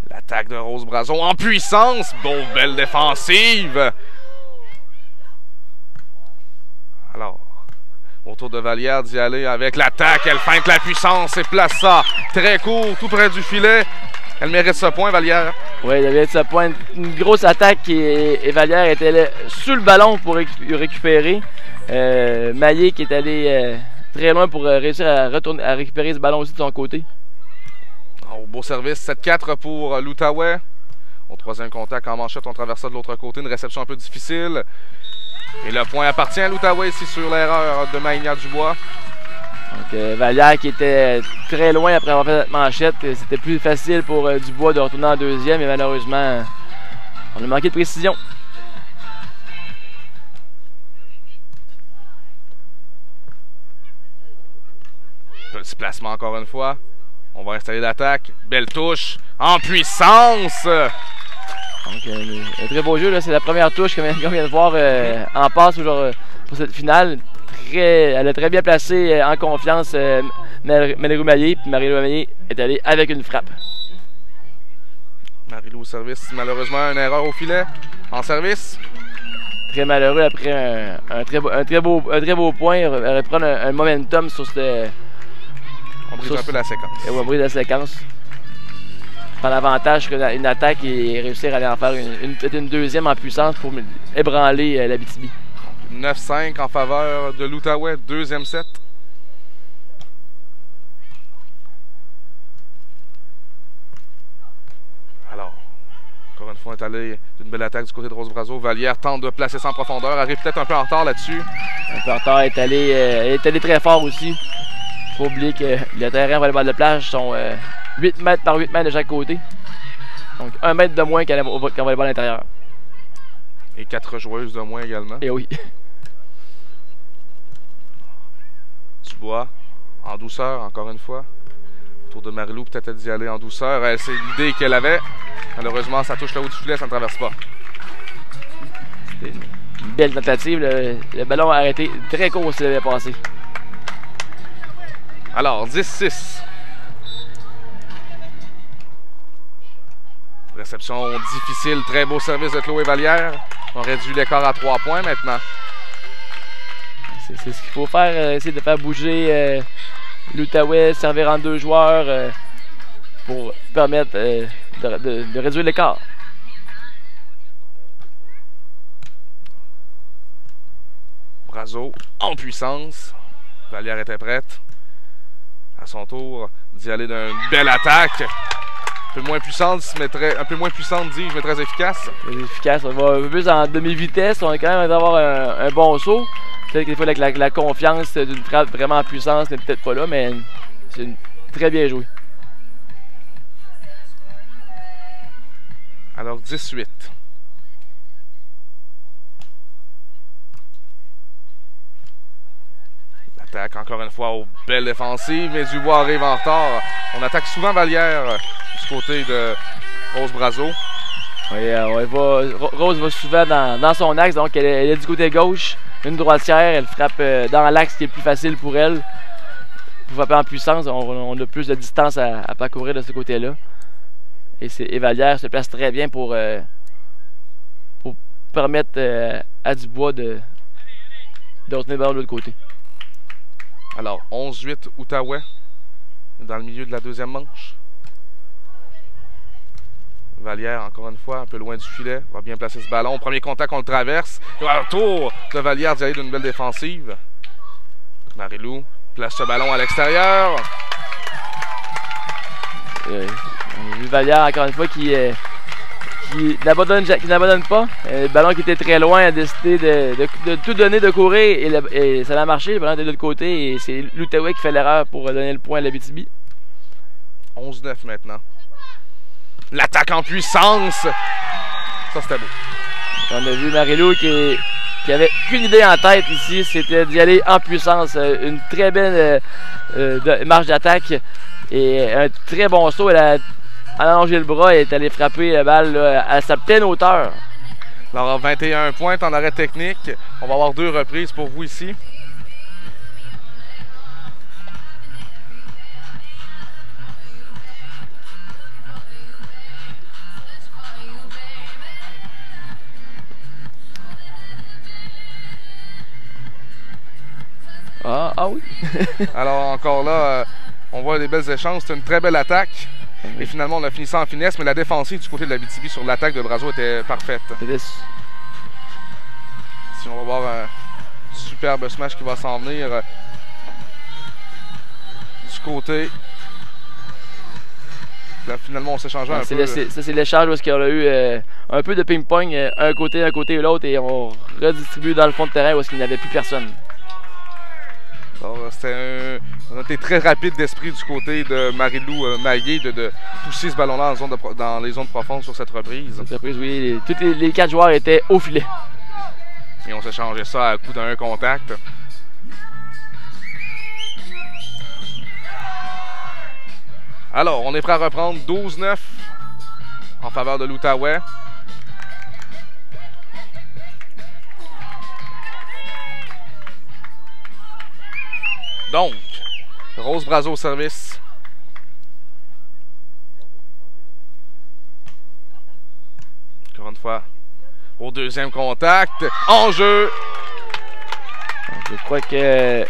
L'attaque de Rose Brazo en puissance. Bon, belle défensive. Alors, autour de Vallière d'y aller avec l'attaque. Elle feinte la puissance et place ça très court, tout près du filet. Elle mérite ce point, Vallière. Oui, elle mérite ce point. Une grosse attaque et Vallière était là sur le ballon pour récupérer. Maillé qui est allé très loin pour réussir à récupérer ce ballon aussi de son côté. Oh, beau service, 7-4 pour l'Outaouais. Au troisième contact en manchette, on traverse ça de l'autre côté. Une réception un peu difficile. Et le point appartient à l'Outaouais ici sur l'erreur de Maïna Dubois. Donc Vallière qui était très loin après avoir fait cette manchette. C'était plus facile pour Dubois de retourner en deuxième. Et malheureusement, on a manqué de précision. Petit placement encore une fois. On va installer l'attaque. Belle touche en puissance. Donc, un très beau jeu. C'est la première touche qu'on vient de voir en passe pour cette finale. Elle a très bien placé en confiance Marie-Lou Maillé, puis Marie-Lou Maillé est allée avec une frappe. Marie-Lou au service, malheureusement, une erreur au filet. En service. Très malheureux après un très beau point. Elle aurait pu prendre un momentum sur cette. On brise un peu la séquence. On brise la séquence. Prendre l'avantage qu'une attaque et réussir à aller en faire peut-être une deuxième en puissance pour ébranler l'Abitibi. 9-5 en faveur de l'Outaouais, deuxième set. Alors, encore une fois, on est allé d'une belle attaque du côté de Rose-Brazeau. Vallière tente de placer ça en profondeur, arrive peut-être un peu en retard là-dessus. Un peu en retard, elle est allée très fort aussi. Faut oublier que les terrains volleyball de plage sont 8 mètres par 8 mètres de chaque côté. Donc 1 mètre de moins qu'en volleyball intérieur. Et 4 joueuses de moins également. Et oui. Dubois, en douceur, encore une fois. Autour de Marie-Lou, peut-être d'y aller en douceur. C'est l'idée qu'elle avait. Malheureusement, ça touche le haut du filet, ça ne traverse pas. C'était une belle tentative. Le ballon a arrêté très court s'il avait passé. Alors, 10-6. Réception difficile, très beau service de Chloé Vallière. On réduit l'écart à 3 points maintenant. C'est ce qu'il faut faire, essayer de faire bouger l'Outaouais, servir en 2 joueurs pour permettre de réduire l'écart. Brazeau en puissance. Vallière était prête. À son tour d'y aller d'une belle attaque. Un peu moins puissante, mais très efficace. Très efficace. On va un peu plus en demi-vitesse. On est quand même d'avoir un bon saut. Peut-être qu'il faut avec la confiance d'une frappe vraiment en puissance n'est peut-être pas là, mais c'est très bien joué. Alors 18. L'attaque encore une fois aux belles défensives, mais Dubois arrive en retard. On attaque souvent Vallière du côté de Rose Brazeau. Oui, Rose va souvent dans son axe, donc elle est du côté gauche. Une droitière, elle frappe dans l'axe qui est plus facile pour elle. Pour frapper en puissance, on a plus de distance à parcourir de ce côté-là. Et Vallière se place très bien pour permettre à Dubois de retenir le ballon de l'autre côté. Alors, 11-8 Outaouais dans le milieu de la deuxième manche. Vallière, encore une fois, un peu loin du filet. Va bien placer ce ballon. Premier contact, on le traverse. Et un tour de Vallière d'y aller d'une belle défensive. Marie-Lou place ce ballon à l'extérieur. On a vu Vallière, encore une fois, qui n'abandonne pas. Le ballon qui était très loin a décidé de tout donner, de courir. Et ça a marché. Le ballon était de l'autre côté. Et c'est l'Outaouais qui fait l'erreur pour donner le point à l'Abitibi. 11-9 maintenant. L'attaque en puissance. Ça, c'était beau. On a vu Marie-Lou qui avait qu'une idée en tête ici, c'était d'y aller en puissance. Une très belle marche d'attaque et un très bon saut. Elle a allongé le bras et est allée frapper la balle là, à sa pleine hauteur. Alors, 21 points en arrêt technique. On va avoir 2 reprises pour vous ici. Ah oui. Alors encore là, on voit des belles échanges. C'est une très belle attaque. Et finalement, on a fini ça en finesse, mais la défensive du côté de l'Abitibi sur l'attaque de Brazeau était parfaite. Si on va voir un superbe smash qui va s'en venir du côté. Là, finalement, on s'est changé un peu. Ça, c'est l'échange parce qu'on a eu un peu de ping-pong, un côté et l'autre, et on redistribue dans le fond de terrain où il n'y avait plus personne. On a été très rapide d'esprit du côté de Marie-Lou Maillé de pousser ce ballon-là dans les zones profondes sur cette reprise. Cette reprise, oui. Tous les 4 joueurs étaient au filet. Et on s'est changé ça à coup d'un contact. Alors, on est prêt à reprendre 12-9 en faveur de l'Outaouais. Donc, Rose Brazo au service. Encore une fois, au deuxième contact, en jeu. Je crois que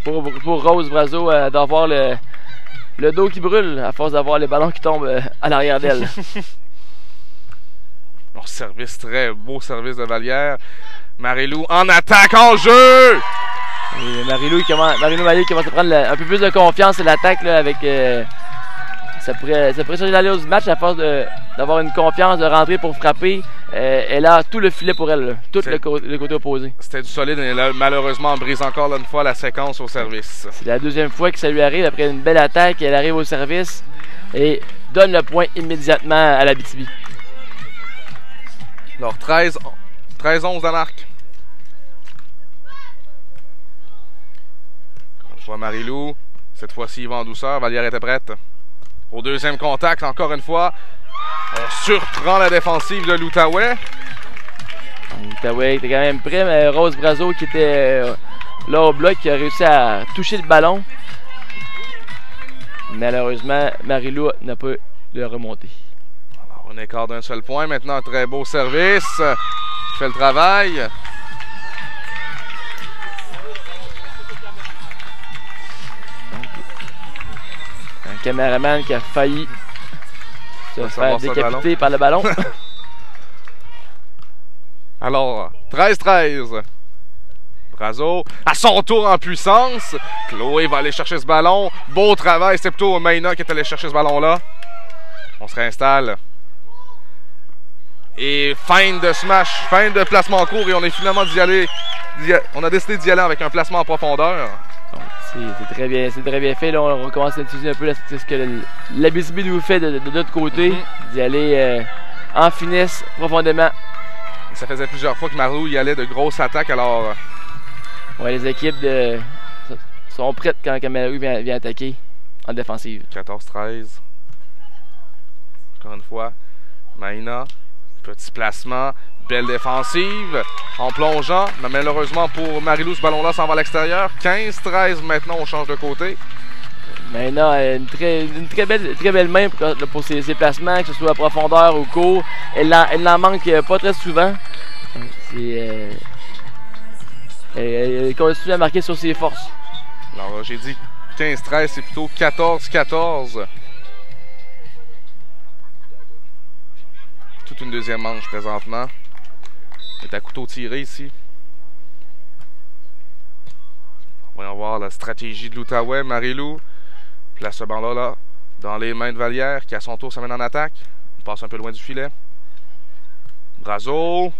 pour Rose Brazo d'avoir le dos qui brûle à force d'avoir les ballons qui tombent à l'arrière d'elle. Bon service, très beau service de Vallière. Marie-Lou en attaque, en jeu! Et Marie-Lou Maillé commence à prendre un peu plus de confiance à l'attaque avec... ça pourrait changer l'allure du match à force d'avoir une confiance, de rentrer pour frapper. Elle a tout le filet pour elle, là, tout le côté opposé. C'était du solide et là, malheureusement on brise encore là, une fois la séquence au service. C'est la deuxième fois que ça lui arrive. Après une belle attaque, elle arrive au service et donne le point immédiatement à l'Abitibi. Alors 13-11 dans l'arc. Encore une fois Marie-Lou. Cette fois-ci il va en douceur. Vallière était prête. Au deuxième contact, encore une fois. On surprend la défensive de l'Outaouais. L'Outaouais était quand même prêt, mais Rose Brazo qui était là au bloc, qui a réussi à toucher le ballon. Malheureusement, Marie-Lou n'a pas le remonté. Alors, un écart d'un seul point. Maintenant, un très beau service. Qui fait le travail. Un caméraman qui a failli se faire décapiter par le ballon. Alors, 13-13. Brazo, à son tour en puissance. Chloé va aller chercher ce ballon. Beau travail, c'est plutôt Maïna qui est allé chercher ce ballon-là. On se réinstalle. Et fin de smash, fin de placement court et on est finalement on a décidé d'y aller avec un placement en profondeur. C'est très bien fait. Là, on commence à utiliser un peu ce que l'Abitibi nous fait de notre côté, d'y aller en finesse profondément. Et ça faisait plusieurs fois que Marie-Lou y allait de grosses attaques, alors... Ouais, les équipes sont prêtes quand Marie-Lou vient attaquer en défensive. 14-13. Encore une fois, Maïna, petit placement, belle défensive, en plongeant, mais malheureusement pour Marie-Lou, ce ballon-là s'en va à l'extérieur. 15-13 maintenant, on change de côté. Maïna a une très belle main pour ses placements, que ce soit à profondeur ou court. Elle n'en manque pas très souvent. Elle continue à marquer sur ses forces. Alors j'ai dit 15-13, c'est plutôt 14-14. Toute une deuxième manche présentement. C'est à couteau tiré ici. On va voir la stratégie de l'Outaouais. Marie-Lou place ce banc là dans les mains de Vallière qui à son tour s'amène en attaque. On passe un peu loin du filet. Brazo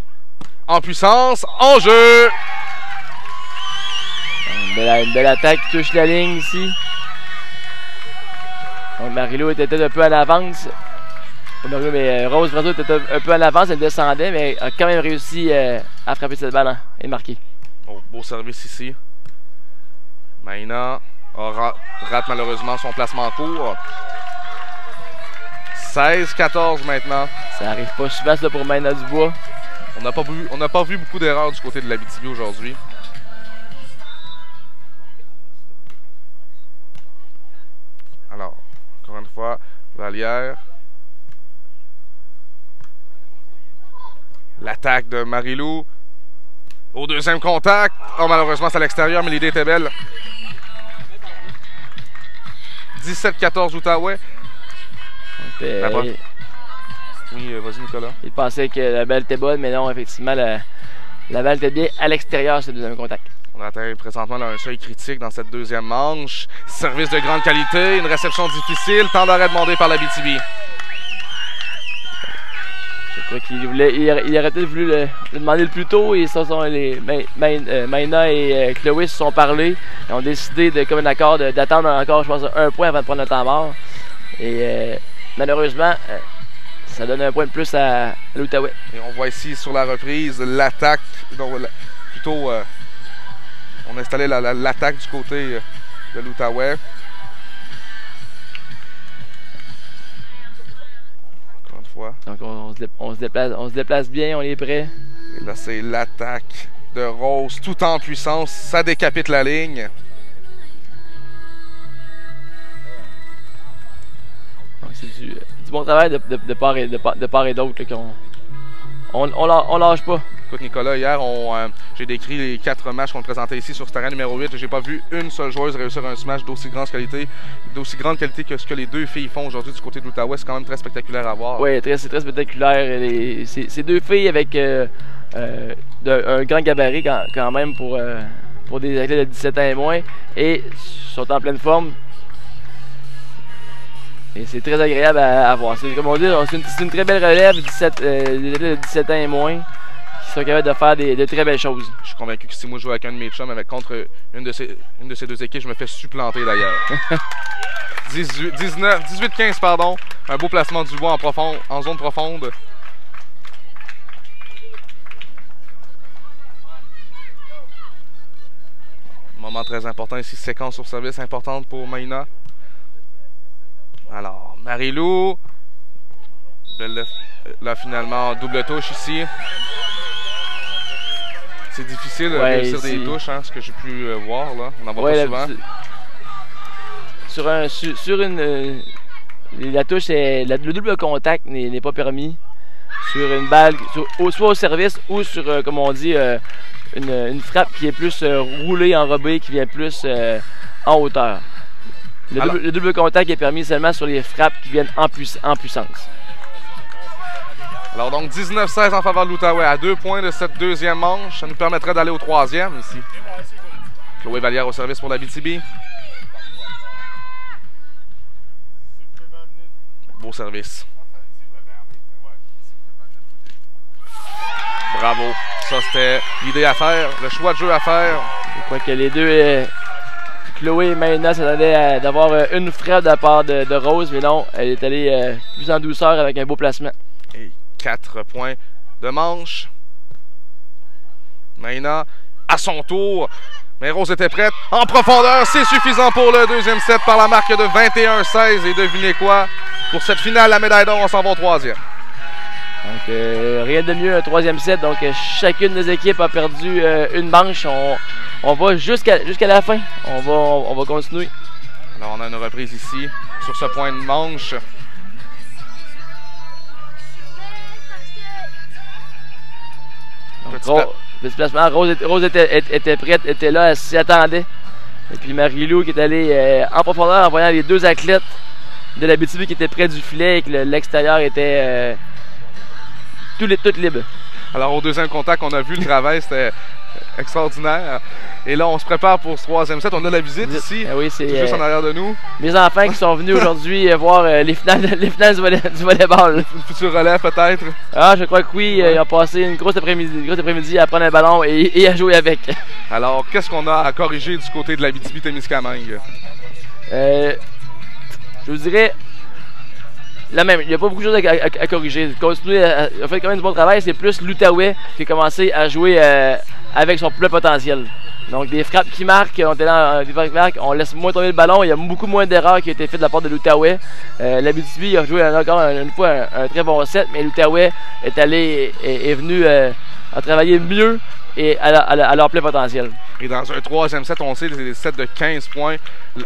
en puissance, en jeu. Une belle attaque qui touche la ligne ici. Marie-Lou était peut-être un peu à l'avance. Mais Rose Brazo était un peu à l'avance, elle descendait, mais a quand même réussi à frapper cette balle et marquer. Oh, beau service ici. Maïna rate malheureusement son placement court. 16-14 maintenant. Ça arrive pas souvent ça pour Maïna Dubois. On n'a pas vu beaucoup d'erreurs du côté de l'Abitibi aujourd'hui. Alors, encore une fois, Vallière. L'attaque de Marie-Lou. Au deuxième contact. Oh, malheureusement, c'est à l'extérieur, mais l'idée était belle. 17-14 Outaouais. Oui, vas-y, Nicolas. Il pensait que la balle était bonne, mais non, effectivement, la balle était bien à l'extérieur, ce deuxième contact. On atteint présentement là, un seuil critique dans cette deuxième manche. Service de grande qualité, une réception difficile, temps d'arrêt demandé par l'Abitibi. Je crois qu'il aurait peut-être voulu le demander le plus tôt et ça sont Maïna et Chloé se sont parlé et ont décidé de comme un accord d'attendre encore, je pense, un point avant de prendre le temps mort. Et malheureusement, ça donne un point de plus à l'Outaouais. Et on voit ici sur la reprise l'attaque, plutôt on a installé l'attaque du côté de l'Outaouais. Donc on se déplace bien, on est prêt. Et là c'est l'attaque de Rose tout en puissance, ça décapite la ligne. c'est du bon travail de part et d'autre qu'on lâche pas. Écoute, Nicolas, hier, j'ai décrit les 4 matchs qu'on présentait ici sur ce terrain numéro 8. J'ai pas vu une seule joueuse réussir un smash d'aussi grande qualité que ce que les deux filles font aujourd'hui du côté de l'Outaouais. C'est quand même très spectaculaire à voir. Oui, c'est très spectaculaire. Ces deux filles avec un grand gabarit quand même pour des athlètes de 17 ans et moins et sont en pleine forme. Et c'est très agréable à voir. Comme on dit, c'est une très belle relève des athlètes de 17 ans et moins qui sont capables de faire de très belles choses. Je suis convaincu que si moi je joue avec un de mes chums contre une de ces deux équipes, je me fais supplanter d'ailleurs. 18-15, pardon. Un beau placement du bois en zone profonde. Moment très important ici, séquence sur service importante pour Maïna. Alors, Marie-Lou. Là, finalement, double touche ici. C'est difficile de réussir des touches, hein, ce que j'ai pu voir. Là. On en voit pas souvent. La touche, le double contact n'est pas permis sur une balle, soit au service ou sur, comme on dit, une frappe qui est plus roulée, enrobée, qui vient plus en hauteur. Le double contact est permis seulement sur les frappes qui viennent en puissance. Alors donc 19-16 en faveur de l'Outaouais à 2 points de cette deuxième manche. Ça nous permettrait d'aller au troisième ici. Chloé Vallière au service pour l'Abitibi. Beau service. Bravo. Ça, c'était l'idée à faire, le choix de jeu à faire. Je crois que les deux, Chloé et Maïna, s'attendaient d'avoir une frappe de la part de Rose, mais non, elle est allée plus en douceur avec un beau placement. Et 4 points de manche. Maïna, à son tour. Mais Rose était prête. En profondeur, c'est suffisant pour le deuxième set par la marque de 21-16. Et devinez quoi? Pour cette finale, la médaille d'or, on s'en va au troisième. Donc, rien de mieux, un troisième set. Donc, chacune des équipes a perdu une manche. On va jusqu'à la fin. On va continuer. Alors, on a une reprise ici sur ce point de manche. Petit placement. Rose était prête, était là, elle s'y attendait. Et puis Marie-Lou qui est allée en profondeur en voyant les deux athlètes de l'Abitibi qui étaient près du filet et que l'extérieur était tout libre. Alors au deuxième contact, on a vu le travail, c'était extraordinaire. Et là, on se prépare pour ce troisième set. On a la visite ici, oui, c'est juste en arrière de nous. Mes enfants qui sont venus aujourd'hui voir les finales du volleyball. Une future relève peut-être? Ah, je crois que oui. Ils ont passé une grosse après-midi à prendre un ballon et à jouer avec. Alors, qu'est-ce qu'on a à corriger du côté de l'Abitibi-Témiscamingue? Je vous dirais la même. Il n'y a pas beaucoup de choses à corriger. Continuer à faire quand même du bon travail. C'est plus l'Outaouais qui a commencé à jouer avec son plein potentiel. Donc des frappes qui marquent, on laisse moins tomber le ballon. Il y a beaucoup moins d'erreurs qui ont été faites de la part de l'Outaouais. L'Abitibi a joué encore une fois un très bon set, mais l'Outaouais est venu à travailler mieux et à leur plein potentiel. Et dans un troisième set, on sait les sets de 15 points,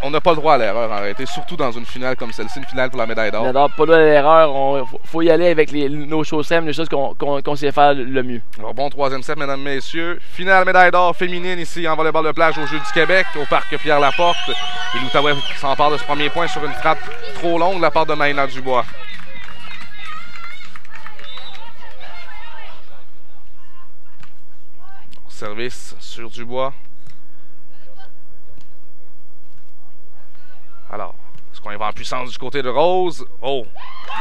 on n'a pas le droit à l'erreur en réalité, surtout dans une finale comme celle-ci, une finale pour la médaille d'or. Pas le droit à l'erreur, il faut y aller avec nos choses simples, les choses qu'on sait faire le mieux. Alors bon troisième set, mesdames, messieurs. Finale médaille d'or féminine ici en volleyball de plage aux Jeux du Québec, au parc Pierre-Laporte. Et l'Outaouais s'empare de ce premier point sur une frappe trop longue de la part de Maïna Dubois. Service sur Dubois. Alors, est-ce qu'on y va en puissance du côté de Rose? Oh,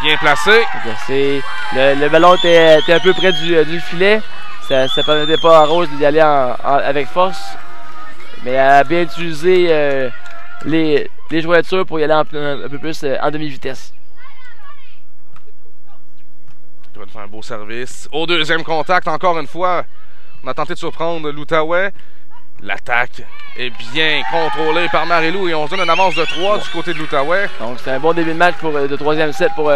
bien placé. Le ballon était un peu près du filet. Ça ne permettait pas à Rose d'y aller avec force. Mais elle a bien utilisé les jointures pour y aller un peu plus en demi-vitesse. Il va faire un beau service. Au deuxième contact, encore une fois. On a tenté de surprendre l'Outaouais. L'attaque est bien contrôlée par Marie-Lou et on se donne une avance de 3 du côté de l'Outaouais. Donc c'est un bon début de match de troisième set pour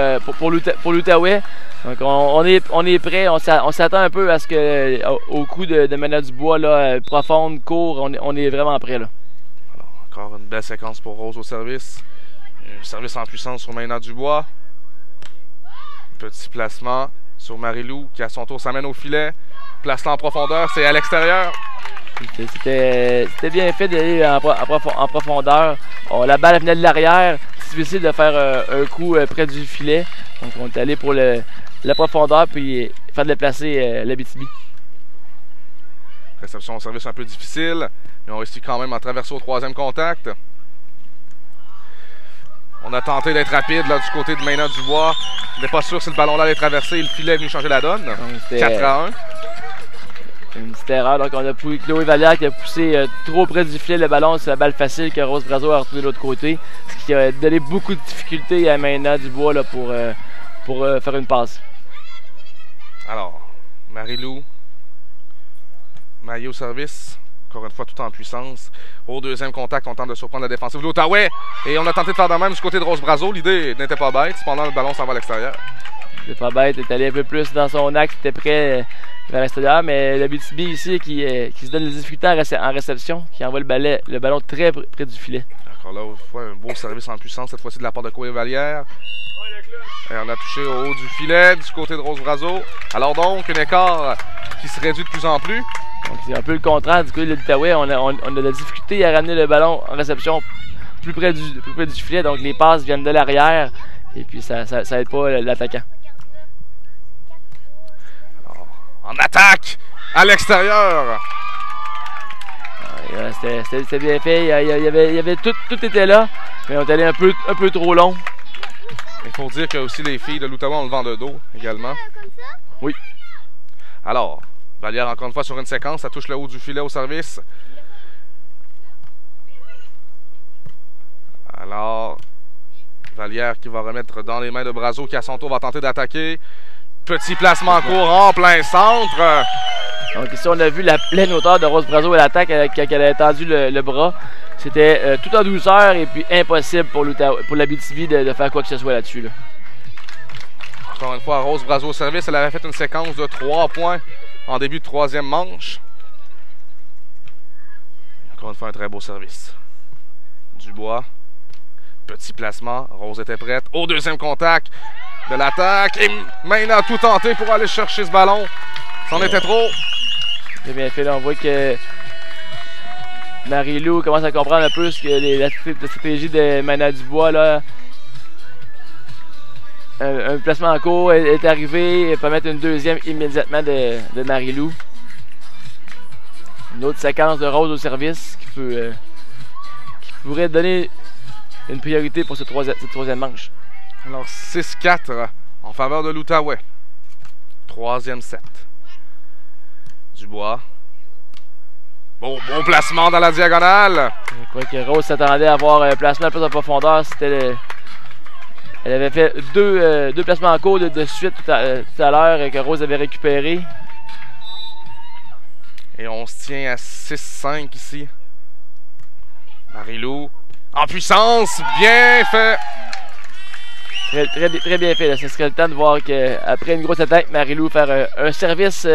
l'Outaouais. Donc on est prêt, on s'attend un peu à ce que au coup de Maïna Dubois là, profonde, court, on est vraiment prêt là. Alors encore une belle séquence pour Rose au service. Un service en puissance sur Maïna Dubois. Petit placement sur Marie-Lou qui à son tour s'amène au filet. Place-la en profondeur, c'est à l'extérieur. C'était bien fait d'aller en profondeur. La balle venait de l'arrière. C'est difficile de faire un coup près du filet. Donc on est allé pour la profondeur puis faire déplacer l'Abitibi. Réception au service un peu difficile. Mais on réussit quand même à traverser au troisième contact. On a tenté d'être rapide là, du côté de Maina Dubois. On n'est pas sûr si le ballon là allait traverser. Le filet est venu changer la donne. 4-1. Une petite erreur. Donc on a Chloé Vallière qui a poussé trop près du filet le ballon. C'est la balle facile que Rose Brazo a retourné de l'autre côté. Ce qui a donné beaucoup de difficultés à Maina Dubois là, pour faire une passe. Alors, Marie-Lou. Maillot au service. Encore une fois, tout en puissance. Au deuxième contact, on tente de surprendre la défensive de l'Outaouais. Et on a tenté de faire de même du côté de Rose Brazo. L'idée n'était pas bête. Cependant, le ballon s'en va à l'extérieur. C'est pas bête. Il est allé un peu plus dans son axe. Il était prêt vers l'extérieur. Mais l'Abitibi ici qui se donne les difficultés en réception. Qui envoie le ballon très près du filet. Encore là, une fois, un beau service en puissance. Cette fois-ci de la part de Chloé Vallière. Et on a touché au haut du filet du côté de Rose Brazo. Alors donc, un écart qui se réduit de plus en plus. Donc c'est un peu le contraire du côté de l'Outaouais. On a de la difficulté à ramener le ballon en réception plus près du filet. Donc les passes viennent de l'arrière et puis ça aide pas l'attaquant. En attaque à l'extérieur. C'était bien fait. Il y avait tout était là, mais on est allé un peu trop long. Il faut dire que aussi les filles de l'Outaouais ont le vent de dos également. Oui. Alors, Vallière encore une fois sur une séquence, ça touche le haut du filet au service. Alors, Vallière qui va remettre dans les mains de Brazo qui à son tour va tenter d'attaquer. Petit placement court en plein centre. Donc ici on a vu la pleine hauteur de Rose Brazo à l'attaque quand elle a étendu le bras. C'était tout en douceur et puis impossible pour l'Abitibi de faire quoi que ce soit là-dessus. Là. Encore une fois, Rose Brazo au service, elle avait fait une séquence de 3 points en début de troisième manche. Encore une fois, un très beau service. Dubois. Petit placement. Rose était prête. Au deuxième contact de l'attaque. Et Maina a tout tenté pour aller chercher ce ballon. C'en était trop. C'est bien fait. Là, on voit que Marie-Lou commence à comprendre un peu ce que la stratégie de Maina Dubois. Là. Un placement en cours est arrivé. Elle peut mettre une deuxième immédiatement de Marie-Lou. Une autre séquence de Rose au service qui pourrait donner une priorité pour cette troisième manche. Alors 6-4 en faveur de l'Outaouais. Troisième set. Dubois. Bon placement dans la diagonale. Je crois que Rose s'attendait à avoir un placement plus en profondeur. Elle avait fait deux placements en cours de suite tout à l'heure que Rose avait récupéré. Et on se tient à 6-5 ici. Marie-Lou en puissance, bien fait. Très bien fait. Là. Ce serait le temps de voir qu'après une grosse attaque, Marie-Lou faire un service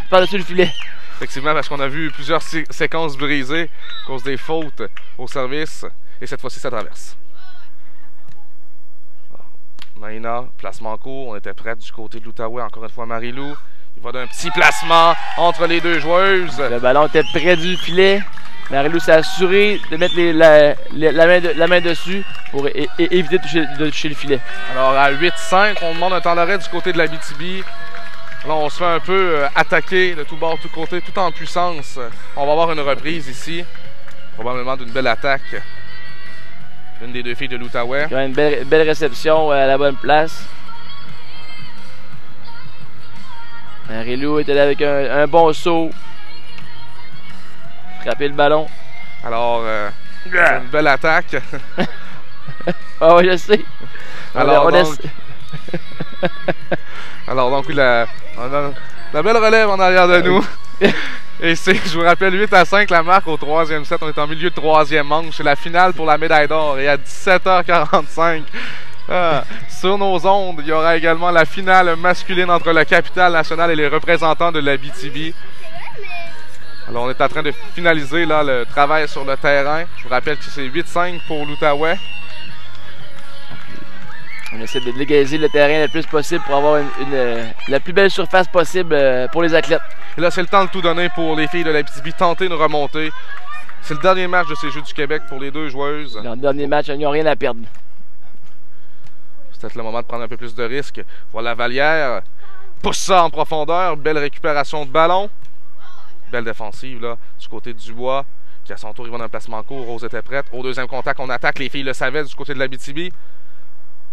par-dessus le filet. Effectivement, parce qu'on a vu plusieurs séquences brisées à cause des fautes au service. Et cette fois-ci, ça traverse. Maina, placement court. On était prête du côté de l'Outaouais. Encore une fois, Marie-Lou. Il va d'un petit placement entre les deux joueuses. Le ballon était près du filet. Marie-Lou s'est assuré de mettre la main dessus pour éviter de toucher le filet. Alors à 8-5, on demande un temps d'arrêt du côté de l'Abitibi. Là, on se fait un peu attaquer de tous bords, tous côtés, tout en puissance. On va avoir une reprise ici. Probablement d'une belle attaque. Une des deux filles de l'Outaouais. Une belle réception à la bonne place. Marie-Lou est allée avec un bon saut. Frapper le ballon. Alors, c'est une belle attaque. Ah oui, je sais. Alors donc, oui, la belle relève en arrière de nous. Et c'est, je vous rappelle, 8-5 la marque au troisième set. On est en milieu de troisième manche. C'est la finale pour la médaille d'or. Et à 17h45, sur nos ondes, il y aura également la finale masculine entre le Capital National et les représentants de l'Abitibi. Alors, on est en train de finaliser là, le travail sur le terrain. Je vous rappelle que c'est 8-5 pour l'Outaouais. On essaie de dégager le terrain le plus possible pour avoir la plus belle surface possible pour les athlètes. Et là, c'est le temps de tout donner pour les filles de l'Abitibi, tenter une remontée. C'est le dernier match de ces Jeux du Québec pour les deux joueuses. Dans le dernier match, ils n'ont rien à perdre. C'est peut-être le moment de prendre un peu plus de risques. Voilà Vallière. Pousse ça en profondeur. Belle récupération de ballon. Belle défensive là, du côté de Dubois. Qui à son tour, il va dans un placement court. Rose était prête. Au deuxième contact, on attaque. Les filles le savaient du côté de l'Abitibi.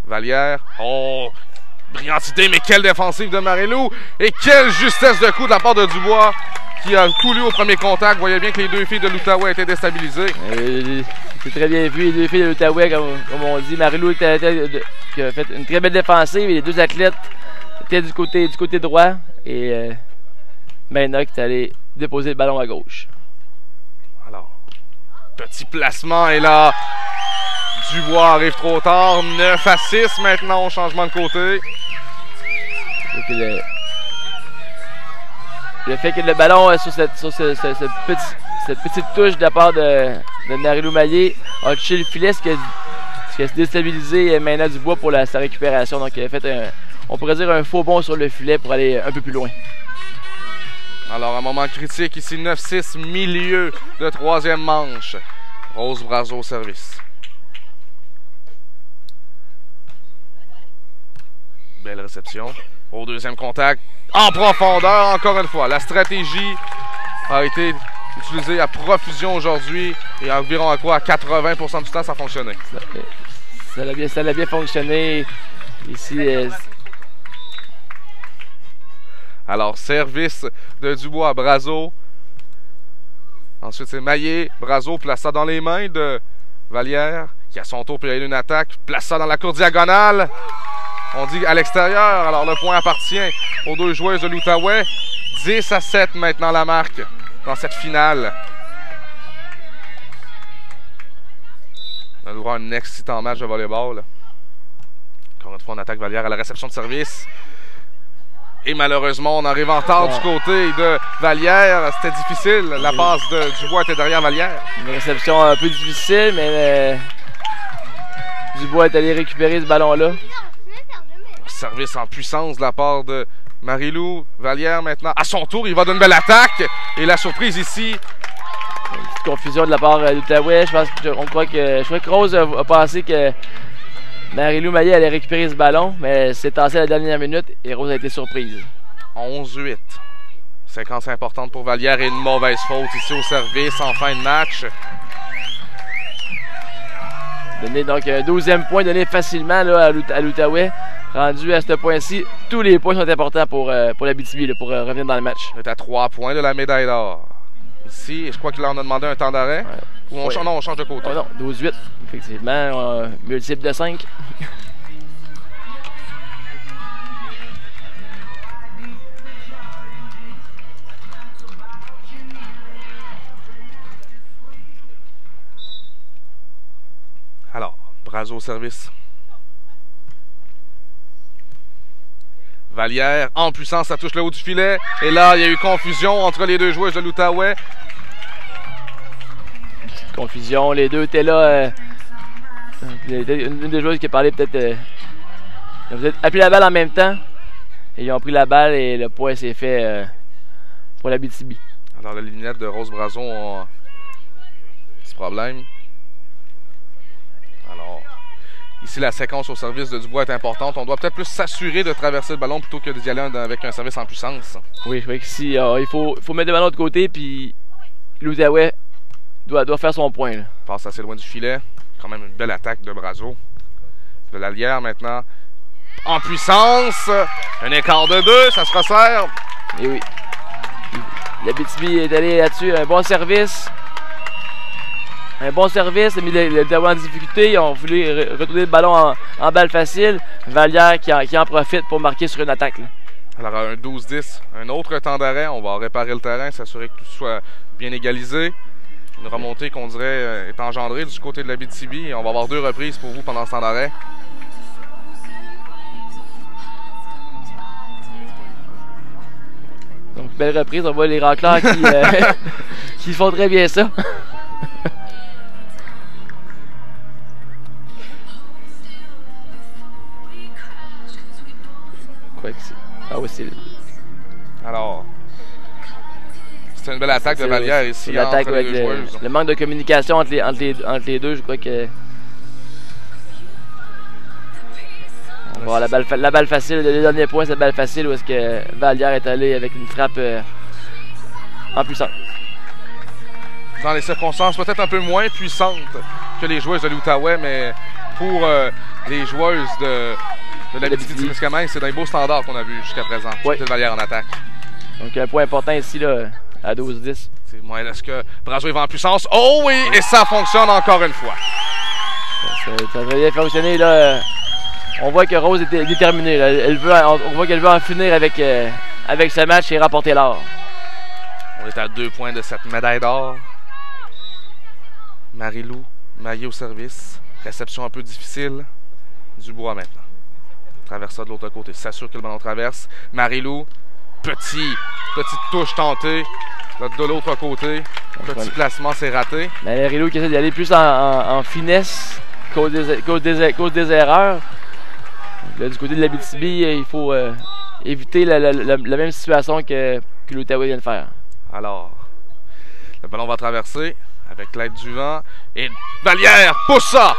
Vallière. Oh! Brillante idée, mais quelle défensive de Marilou! Et quelle justesse de coup de la part de Dubois qui a tout lu au premier contact. Vous voyez bien que les deux filles de l'Outaouais étaient déstabilisées. C'est très bien vu, les deux filles de l'Outaouais, comme on dit. Marilou qui a fait une très belle défensive et les deux athlètes étaient du côté droit. Et Maina qui est allé déposer le ballon à gauche. Alors, petit placement et là, Dubois arrive trop tard. 9-6 maintenant au changement de côté. Le fait que le ballon sur cette petite touche de la part de Marilou Maillé a touché le filet, ce qui a déstabilisé Maina Dubois pour sa récupération. Donc il a fait on pourrait dire un faux bond sur le filet pour aller un peu plus loin. Alors un moment critique ici, 9-6, milieu de troisième manche. Rose Brazo au service. Belle réception. Au deuxième contact. En profondeur, encore une fois. La stratégie a été utilisée à profusion aujourd'hui. Et environ à quoi? À 80% du temps, ça a fonctionné. Ça a bien fonctionné. Ici, alors, service de Dubois à Brazo. Ensuite, c'est Maillé. Brazo place ça dans les mains de Vallière, qui à son tour peut y aller une attaque. Place ça dans la cour diagonale. On dit à l'extérieur. Alors, le point appartient aux deux joueuses de l'Outaouais. 10-7 maintenant la marque dans cette finale. On a le droit à un excitant match de volleyball. Encore une fois, on attaque Vallière à la réception de service. Et malheureusement, on arrive en retard du côté de Vallière. C'était difficile. La passe de Dubois était derrière Vallière. Une réception un peu difficile, mais Dubois est allé récupérer ce ballon-là. Service en puissance de la part de Marilou. Vallière maintenant, à son tour, il va d'une belle attaque. Et la surprise ici. Une petite confusion de la part de l'Outaouais. Je crois que Rose a pensé que Marilou Maillé allait récupérer ce ballon, mais c'est tassé à la dernière minute et Rose a été surprise. 11-8. Séquence importante pour Vallière et une mauvaise faute ici au service en fin de match. Donné donc un 12e point donné facilement là, à l'Outaouais. Rendu à ce point-ci, tous les points sont importants pour l'Abitibi, pour revenir dans le match. On est à 3 points de la médaille d'or. Ici, je crois qu'il en a demandé un temps d'arrêt. Ouais. Ou on change de côté. Oh non, 12-8, effectivement, multiple de 5. Alors, Brazo au service. Vallière en puissance, ça touche le haut du filet. Et là, il y a eu confusion entre les deux joueuses de l'Outaouais. Confusion, les deux étaient là. Une des joueuses qui a parlé peut-être. Ils ont appelé la balle en même temps. Et ils ont pris la balle et le point s'est fait pour l'Abitibi. Alors, la lunette de Rose Brazo a un petit problème. Alors, ici, la séquence au service de Dubois est importante. On doit peut-être plus s'assurer de traverser le ballon plutôt que d'y aller avec un service en puissance. Oui, je crois qu'ici, il faut mettre le ballon de côté, puis l'Outaouais doit faire son point. Là. Passe assez loin du filet. Quand même une belle attaque de Brazo. De Lallière maintenant. En puissance. Un écart de 2, ça se resserre. Et oui. L'Abitibi est allé là-dessus. Un bon service. Un bon service, mais les Outaouais en difficulté, ils ont voulu retourner le ballon en balle facile. Vallière qui en profite pour marquer sur une attaque. Là. Alors un 12-10, un autre temps d'arrêt, on va réparer le terrain, s'assurer que tout soit bien égalisé. Une remontée qu'on dirait est engendrée du côté de l'Abitibi. On va avoir 2 reprises pour vous pendant ce temps d'arrêt. Donc belle reprise, on voit les racleurs qui font très bien ça. crois que c'est. Ah oui, c'est. Alors, c'est une belle attaque de Vallière ici. L'attaque avec le manque de communication entre les deux, je crois que. On va voir la balle facile, le dernier point, c'est la balle facile où est-ce que Vallière est allé avec une frappe en puissance. Dans les circonstances peut-être un peu moins puissantes que les joueuses de l'Outaouais, mais pour les joueuses de l'Abitibi-Témiscamingue, c'est d'un beau standard qu'on a vu jusqu'à présent. Oui. Vallière en attaque. Donc un point important ici là, à 12-10. Est-ce que Brazo va en puissance? Oh oui! Et ça fonctionne encore une fois. Ça va bien fonctionner là. On voit que Rose est déterminée. Là. On voit qu'elle veut en finir avec ce match et remporter l'or. On est à 2 points de cette médaille d'or. Marie-Lou, Maillé au service. Réception un peu difficile. Dubois maintenant. Traverse ça de l'autre côté. S'assure que le ballon traverse. Marie-Lou, petite touche tentée. Là, de l'autre côté. Petit placement, c'est raté. Marie-Lou qui essaie d'y aller plus en finesse cause des erreurs. Là, du côté de l'Abitibi, il faut éviter la même situation que l'Outaouais vient de faire. Alors, le ballon va traverser avec l'aide du vent. Et Vallière pousse ça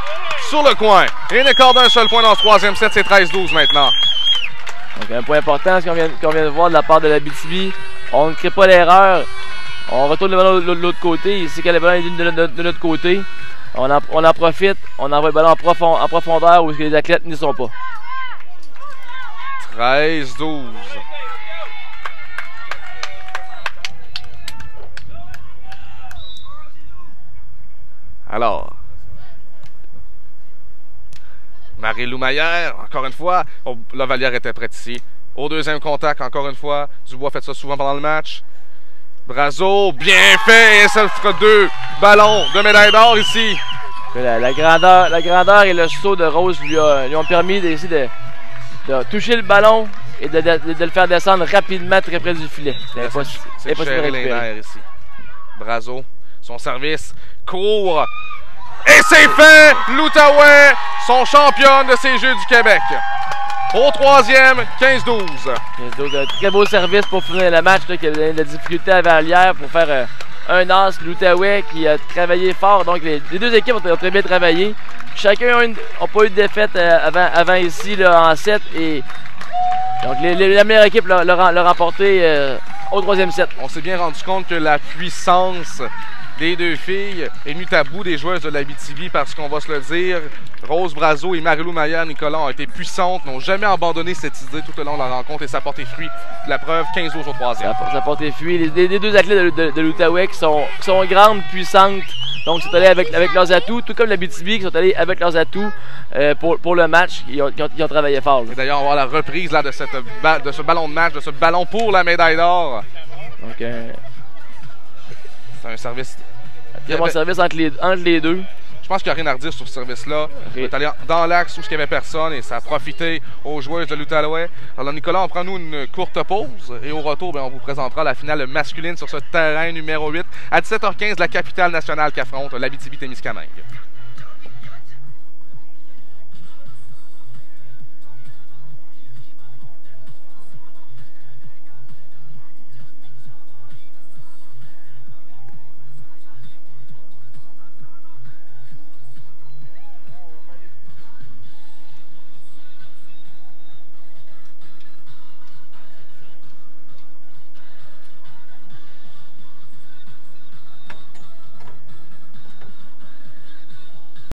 sur le coin. Et un écart d'un seul point dans ce troisième set, c'est 13-12 maintenant. Donc un point important, ce qu'on vient de voir de la part de l'Abitibi. On ne crée pas l'erreur. On retourne le ballon de l'autre côté. Ici, quand le ballon est de notre côté, on en profite. On envoie le ballon en profondeur où les athlètes n'y sont pas. 13-12. Alors, Marie-Lou Maillère, encore une fois. Oh, la Vallière était prête ici. Au deuxième contact, encore une fois. Dubois fait ça souvent pendant le match. Brazo, bien fait. Et ça fera 2 ballons de médaille d'or ici. La grandeur et le saut de Rose lui ont permis d'essayer de toucher le ballon et de le faire descendre rapidement très près du filet. C'est serrer les nerfs ici. Brazo, son service, court. Et c'est fait! L'Outaouais sont championnes de ces Jeux du Québec. Au troisième, 15-12. 15-12, un très beau service pour finir le match. Là, qui a donné de la difficulté à Vallière pour faire un as. L'Outaouais qui a travaillé fort. Donc les deux équipes ont très bien travaillé. Chacun n'a pas eu de défaite avant ici là, en 7. Et donc la meilleure équipe l'a remporté au troisième set. On s'est bien rendu compte que la puissance des deux filles est venue à bout des joueuses de l'Abitibi parce qu'on va se le dire, Rose Brazo et Marie-Lou Maillère Nicolas ont été puissantes, n'ont jamais abandonné cette idée tout au long de la rencontre et ça a porté fruit. La preuve, 15-12 au troisième. Ça a porté fruit. Les deux athlètes de l'Outaouais qui sont grandes, puissantes, donc ils sont allés avec leurs atouts, tout comme l'Abitibi qui sont allés avec leurs atouts pour le match. Ils ont travaillé fort. Là. Et d'ailleurs, on va voir la reprise là, de ce ballon de match, de ce ballon pour la médaille d'or. Donc, c'est un service. Très bon service entre les deux. Je pense qu'il n'y a rien à redire sur ce service-là. On est allé dans l'axe où il n'y avait personne et ça a profité aux joueuses de l'Outaouais. Alors Nicolas, on prend nous une courte pause et au retour, on vous présentera la finale masculine sur ce terrain numéro 8 à 17h15, la capitale nationale qui affronte l'Abitibi-Témiscamingue.